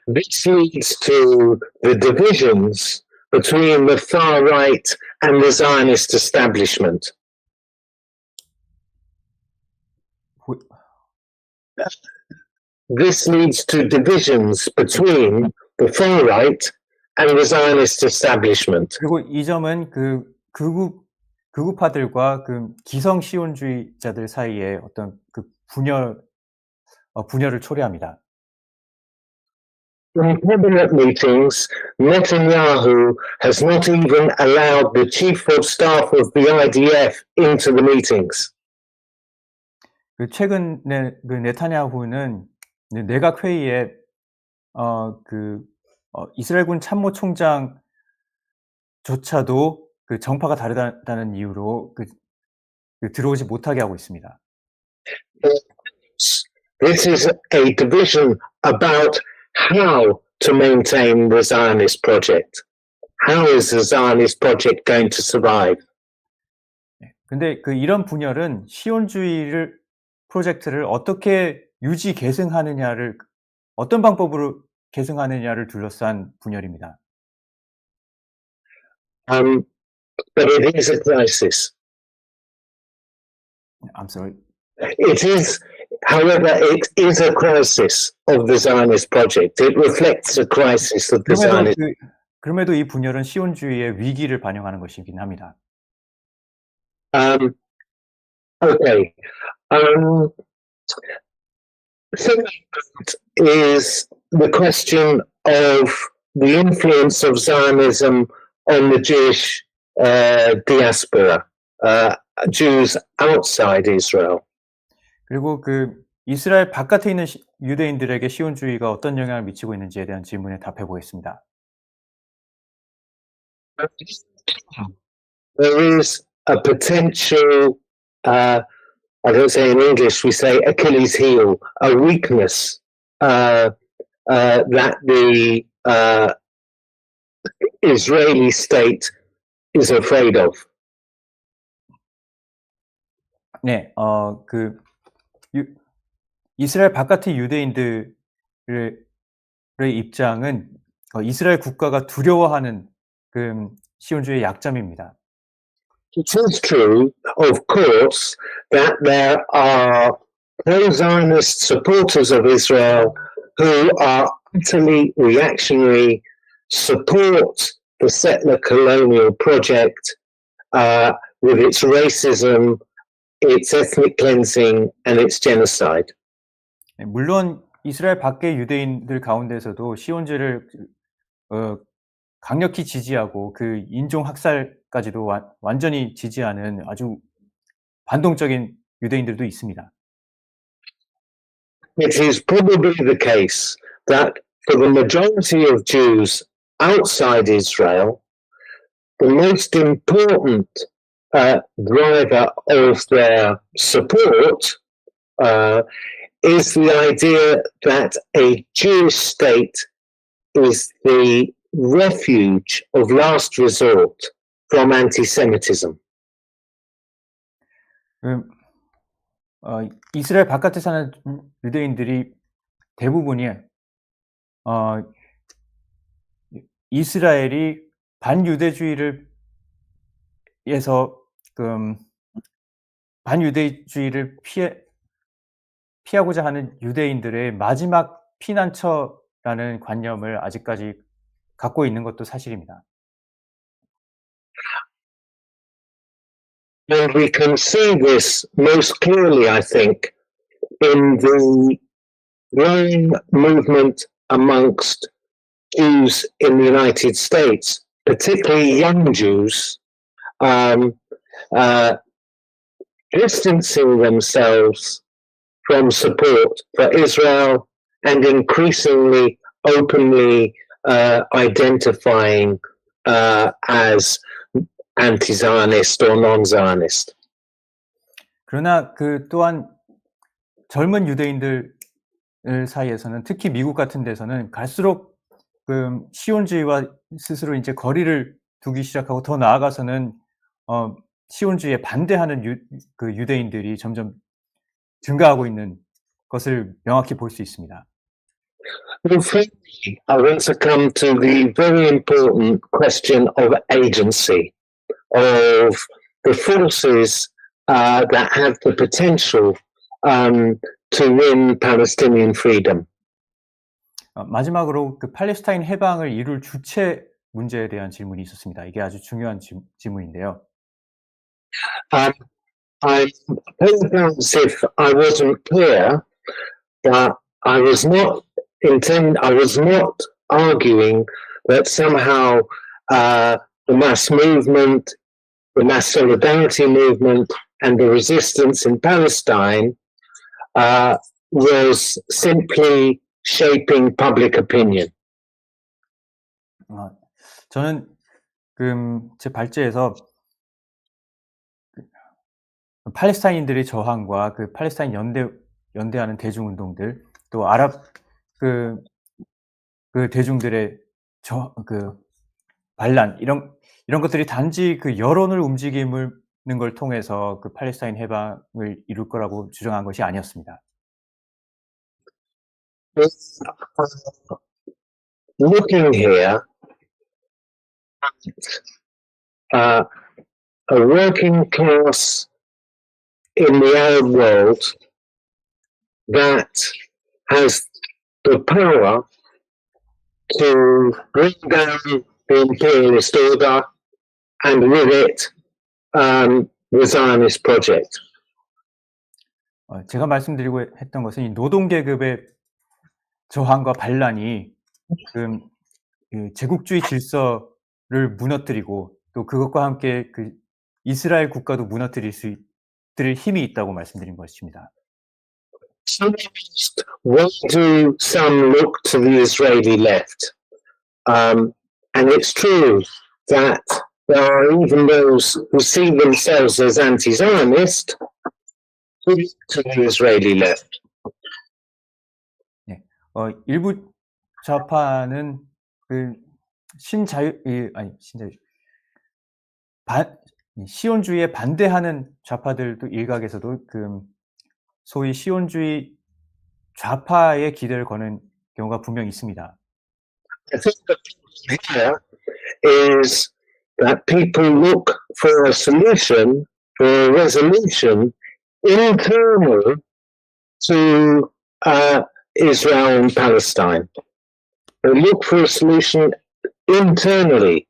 [SPEAKER 3] This leads to the divisions between the far right and the Zionist establishment. This leads to divisions between the far right and the Zionist establishment.
[SPEAKER 2] 그리고 이 점은 그 극우파들과 그 기성 시온주의자들 사이에 어떤 그 분열을 초래합니다.
[SPEAKER 3] In cabinet meetings, Netanyahu has not even allowed the chief of staff of the IDF into the meetings.
[SPEAKER 2] 그 최근에 그 네타냐후는 내각 회의에 이스라엘군 참모총장조차도 그 정파가 다르다는 이유로 들어오지 못하게 하고 있습니다.
[SPEAKER 3] This is a division about how to maintain the Zionist project. How is the Zionist project going to survive?
[SPEAKER 2] 근데 이런 분열은 시온주의 프로젝트를 어떻게 계승하느냐를 어떤 방법으로 계승하느냐를 둘러싼 분열입니다.
[SPEAKER 3] But it is a crisis.
[SPEAKER 2] I'm sorry.
[SPEAKER 3] It is, however, it is a crisis of the Zionist project. It reflects a crisis of the Zionist.
[SPEAKER 2] 그럼에도 이 분열은 시온주의의 위기를 반영하는 것이긴 합니다.
[SPEAKER 3] Okay. Second is the question of the influence of Zionism on the Jewish diaspora, Jews outside Israel.
[SPEAKER 2] 그리고 이스라엘 바깥에 있는 유대인들에게 시온주의가 어떤 영향을 미치고 있는지에 대한 질문에 답해 보겠습니다.
[SPEAKER 3] There is a potential, I don't say in English, we say Achilles heel, a weakness that the Israeli state is afraid of.
[SPEAKER 2] 네, 이스라엘 바깥의 유대인들의 입장은 이스라엘 국가가 두려워하는 시온주의 약점입니다.
[SPEAKER 3] It is true, of course, that there are pro-Zionist supporters of Israel who are utterly reactionary, support the settler colonial project with its racism, its ethnic cleansing, and its genocide.
[SPEAKER 2] 네, 물론 이스라엘 밖의 유대인들 가운데서도 시온주를 강력히 지지하고 그 인종 학살까지도 완전히 지지하는 아주 반동적인 유대인들도 있습니다.
[SPEAKER 3] It is probably the case that for the majority of Jews outside Israel, the most important driver of their support is the idea that a Jewish state is the refuge of last resort from anti-Semitism.
[SPEAKER 2] 이스라엘 바깥에 사는 유대인들이 대부분이 이스라엘이 반유대주의를 피하고자 하는 유대인들의 마지막 피난처라는 관념을 아직까지 갖고 있는 것도 사실입니다.
[SPEAKER 3] And we can see this most clearly, I think, in the growing movement amongst Jews in the United States, particularly young Jews, distancing themselves from support for Israel and increasingly openly identifying as anti-Zionist or non-Zionist.
[SPEAKER 2] 그러나 또한 젊은 유대인들 사이에서는 특히 미국 같은 데서는 갈수록 시온주의와 스스로 이제 거리를 두기 시작하고 더 나아가서는 시온주의에 반대하는 유대인들이 점점 증가하고 있는 것을 명확히 볼 수 있습니다.
[SPEAKER 3] Well, finally, I want to come to the very important question of agency, of the forces that have the potential to win Palestinian freedom.
[SPEAKER 2] 마지막으로 팔레스타인 해방을 이룰 주체 문제에 대한 질문이 있었습니다. 이게 아주 중요한 질문인데요.
[SPEAKER 3] I apologize if I wasn't clear, but I was not arguing that somehow the mass movement, the mass solidarity movement, and the resistance in Palestine was simply shaping public opinion.
[SPEAKER 2] 저는 제 발제에서 팔레스타인들의 저항과 팔레스타인 연대하는 대중운동들, 또 아랍 대중들의 반란 이런 것들이 단지 여론을 움직이는 걸 통해서 팔레스타인 해방을 이룰 거라고 주장한 것이 아니었습니다.
[SPEAKER 3] Looking here at a working class in the Arab world that has the power to bring down the imperialist order and with it the Zionist project.
[SPEAKER 2] 제가 말씀드리고 했던 것은 이 노동계급의 저항과 반란이 제국주의 질서를 무너뜨리고 또 그것과 함께 이스라엘 국가도 무너뜨릴 수 있을 힘이 있다고 말씀드린 것입니다.
[SPEAKER 3] Why do some look to the Israeli left? And it's true that there are even those who see themselves as anti-Zionist who look to the Israeli left.
[SPEAKER 2] 일부 좌파는 시온주의에 반대하는 좌파들도 일각에서도 소위 시온주의 좌파의 기대를 거는 경우가 분명히 있습니다.
[SPEAKER 3] I think the problem here is that people look for a solution, for a resolution internal to Israel and Palestine. They look for a solution internally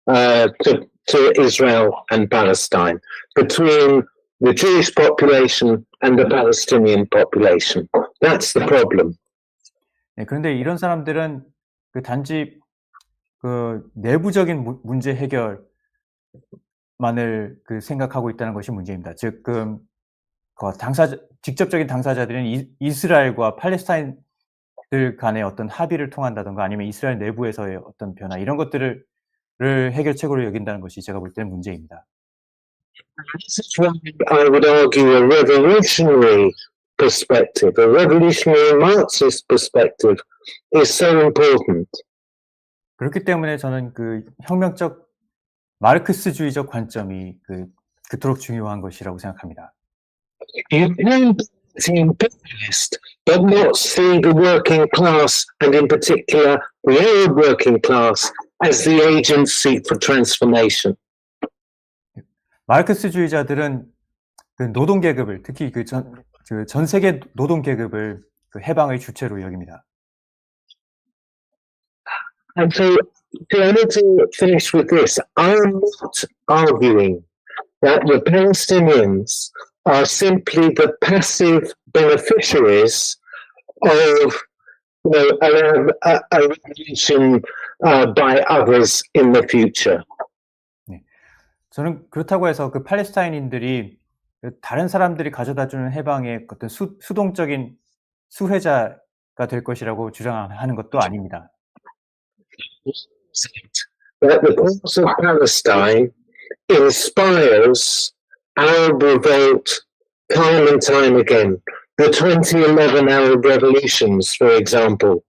[SPEAKER 3] to Israel and Palestine, between the Jewish population and the Palestinian population. That's the problem.
[SPEAKER 2] 네, 그런데 이런 사람들은 단지 내부적인 문제 해결만을 생각하고 있다는 것이 문제입니다. 즉, 직접적인 당사자들은 이스라엘과 팔레스타인들 간의 어떤 합의를 통한다던가 아니면 이스라엘 내부에서의 어떤 변화 이런 것들을 해결책으로 여긴다는 것이 제가 볼 때는 문제입니다.
[SPEAKER 3] This is why I would argue a revolutionary perspective, a revolutionary Marxist perspective is so important.
[SPEAKER 2] 그렇기 때문에 저는 혁명적 마르크스주의적 관점이 그토록 중요한 것이라고 생각합니다.
[SPEAKER 3] You can be imperialist, but not see the working class, and in particular the Arab working class, as the agents seek for transformation.
[SPEAKER 2] 마르크스주의자들은 노동 계급을 특히 전 세계 노동 계급을 해방의 주체로 여깁니다.
[SPEAKER 3] And so I need to finish with this. I'm not arguing that the Palestinians are simply the passive beneficiaries of a revolution by others in the future.
[SPEAKER 2] 네. 저는 그렇다고 해서 팔레스타인인들이 다른 사람들이 가져다주는 해방의 어떤 수동적인 수혜자가 될 것이라고 주장하는 것도 아닙니다.
[SPEAKER 3] That the cause of Palestine inspires Arab revolt time and time again. The 2011 Arab revolutions, for example,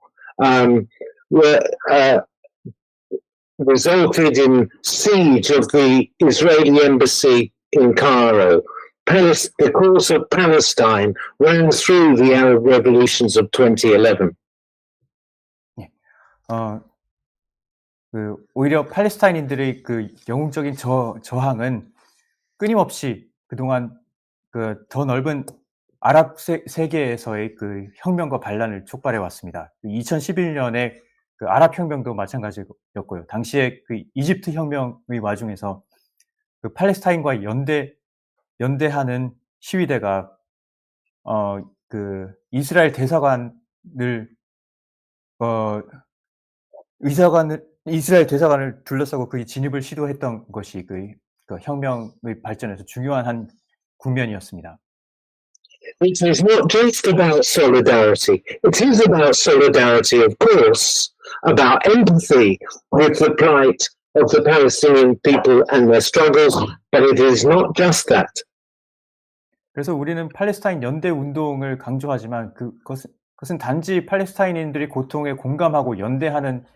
[SPEAKER 3] resulted in siege of the Israeli embassy in Cairo. The cause of Palestine ran through the Arab revolutions of 2011.
[SPEAKER 2] 오히려 팔레스타인인들의 영웅적인 저항은 끊임없이 그동안 더 넓은 아랍 세계에서의 혁명과 반란을 촉발해 왔습니다. 2011년에 아랍 혁명도 마찬가지였고요. 당시에 이집트 혁명의 와중에서 팔레스타인과 연대하는 시위대가 이스라엘 대사관을 이스라엘 대사관을 둘러싸고 진입을 시도했던 것이 혁명의 발전에서 중요한 한 국면이었습니다.
[SPEAKER 3] It is not just about solidarity. It is about solidarity, of course, about empathy with the plight of the Palestinian people and their struggles, but it is not just that.
[SPEAKER 2] 그래서 우리는 팔레스타인 연대 운동을 강조하지만 그것은 단지 팔레스타인인들이 고통에 공감하고 연대하는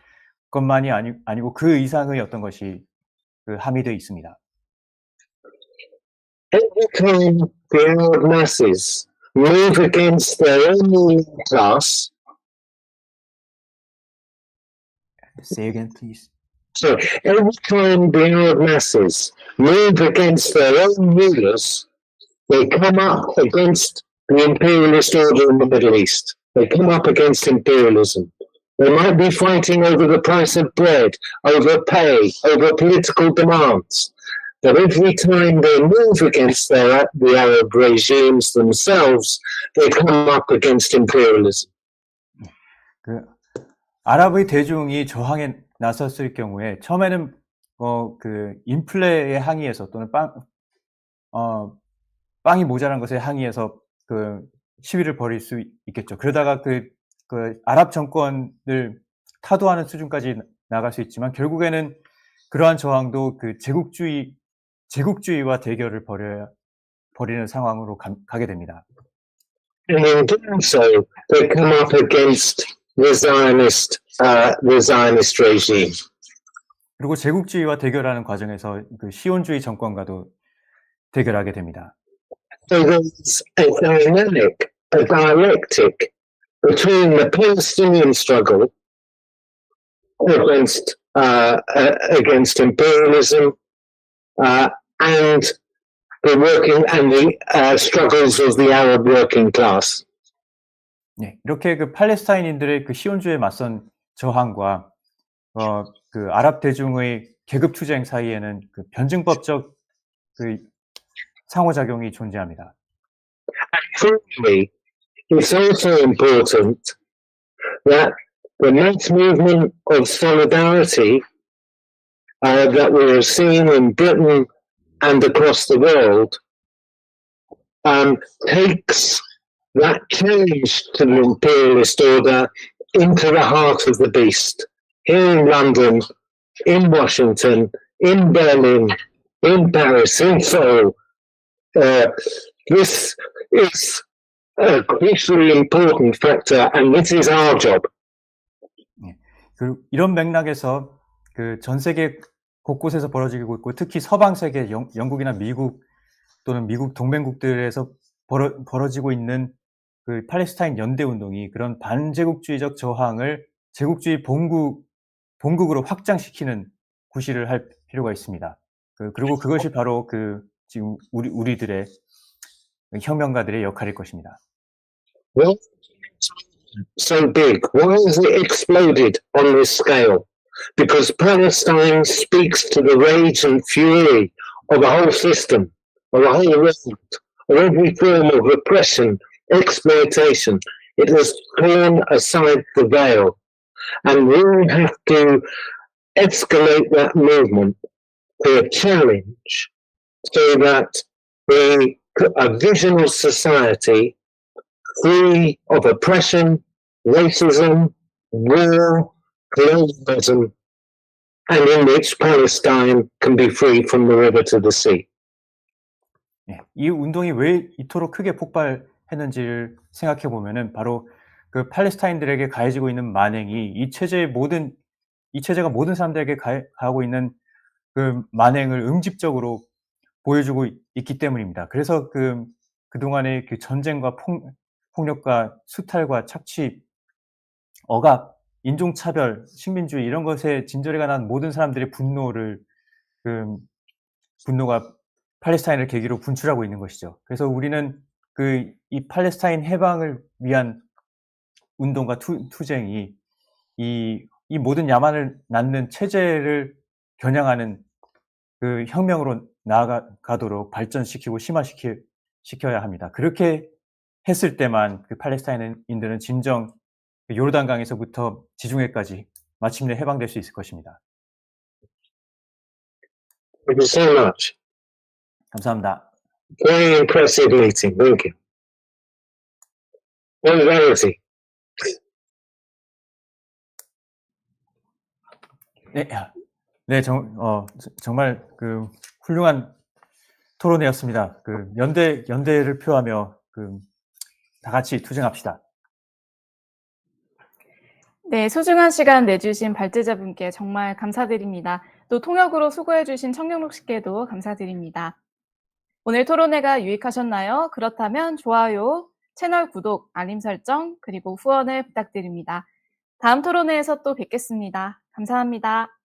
[SPEAKER 2] 것만이 아니고 그 이상의 어떤 것이 함의되어 있습니다.
[SPEAKER 3] Every time the Arab masses move against their own ruling class,
[SPEAKER 2] Say again, please.
[SPEAKER 3] so every time the Arab masses move against their own rulers, they come up against the imperialist order in the Middle East. They come up against imperialism. They might be fighting over the price of bread, over pay, over political demands. But every time they move against the Arab regimes themselves, they come up against imperialism.
[SPEAKER 2] 아랍의 대중이 저항에 나섰을 경우에 처음에는 인플레에 항의해서 또는 빵이 모자란 것에 항의해서 시위를 벌일 수 있겠죠. 그러다가 아랍 정권을 타도하는 수준까지 나갈 수 있지만 결국에는 그러한 저항도 제국주의와 대결을 벌이는 상황으로 가게 됩니다.
[SPEAKER 3] And in doing so, they come up against the Zionist regime.
[SPEAKER 2] 그리고 제국주의와 대결하는 과정에서 그 시온주의 정권과도 대결하게 됩니다.
[SPEAKER 3] So there's a dialectic between the Palestinian struggle against imperialism and the struggles of the Arab working class.
[SPEAKER 2] 네, 이렇게 그 팔레스타인인들의 그 시온주의에 맞선 저항과 그 아랍 대중의 계급 투쟁 사이에는 그 변증법적 그 상호작용이 존재합니다.
[SPEAKER 3] Finally, it's also important that the mass movement of solidarity that we're seeing in Britain and across the world takes that challenge to the imperialist order into the heart of the beast. Here in London, in Washington, in Berlin, in Paris, in Seoul, this is a crucially important factor, and this is our job.
[SPEAKER 2] 이런 맥락에서 그 전 세계 곳곳에서 벌어지고 있고 특히 서방 세계 영국이나 미국 또는 미국 동맹국들에서 벌어지고 있는 그 팔레스타인 연대 운동이 그런 반제국주의적 저항을 제국주의 본국으로 확장시키는 구실을 할 필요가 있습니다. 그리고 그것이 바로 그 지금 우리들의 혁명가들의 역할일 것입니다.
[SPEAKER 3] Why so big? Why has it exploded on this scale? Because Palestine speaks to the rage and fury of a whole system, of a whole world, of every form of repression, exploitation. It has torn aside the veil, and we have to escalate that movement to a challenge so that a vision of society free of oppression, racism, war, colonialism, and in which Palestine can be free from the river to the sea.
[SPEAKER 2] 예, 이 운동이 왜 이토록 크게 폭발했는지를 생각해 보면은 바로 그 팔레스타인들에게 가해지고 있는 만행이 이 체제가 모든 사람들에게 가하고 있는 그 만행을 응집적으로 보여주고 있기 때문입니다. 그래서 그동안의 그 전쟁과 폭력과 수탈과 착취, 억압, 인종차별, 식민주의 이런 것에 진저리가 난 모든 사람들의 분노가 팔레스타인을 계기로 분출하고 있는 것이죠. 그래서 우리는 이 팔레스타인 해방을 위한 운동과 투쟁이 이 모든 야만을 낳는 체제를 겨냥하는 그 혁명으로 나아가도록 발전시키고 심화시켜야 합니다. 그렇게 했을 때만 그 팔레스타인인들은 진정 요르단강에서부터 지중해까지 마침내 해방될 수 있을 것입니다.
[SPEAKER 3] Thank you so much.
[SPEAKER 2] 감사합니다.
[SPEAKER 3] Very impressive meeting. Thank you. One vanity.
[SPEAKER 2] 네, 정말 그 훌륭한 토론회였습니다. 그 연대를 표하며 다 같이 투쟁합시다.
[SPEAKER 1] 네, 소중한 시간 내주신 발제자분께 정말 감사드립니다. 또 통역으로 수고해주신 청룡록 씨께도 감사드립니다. 오늘 토론회가 유익하셨나요? 그렇다면 좋아요, 채널 구독, 알림 설정, 그리고 후원을 부탁드립니다. 다음 토론회에서 또 뵙겠습니다. 감사합니다.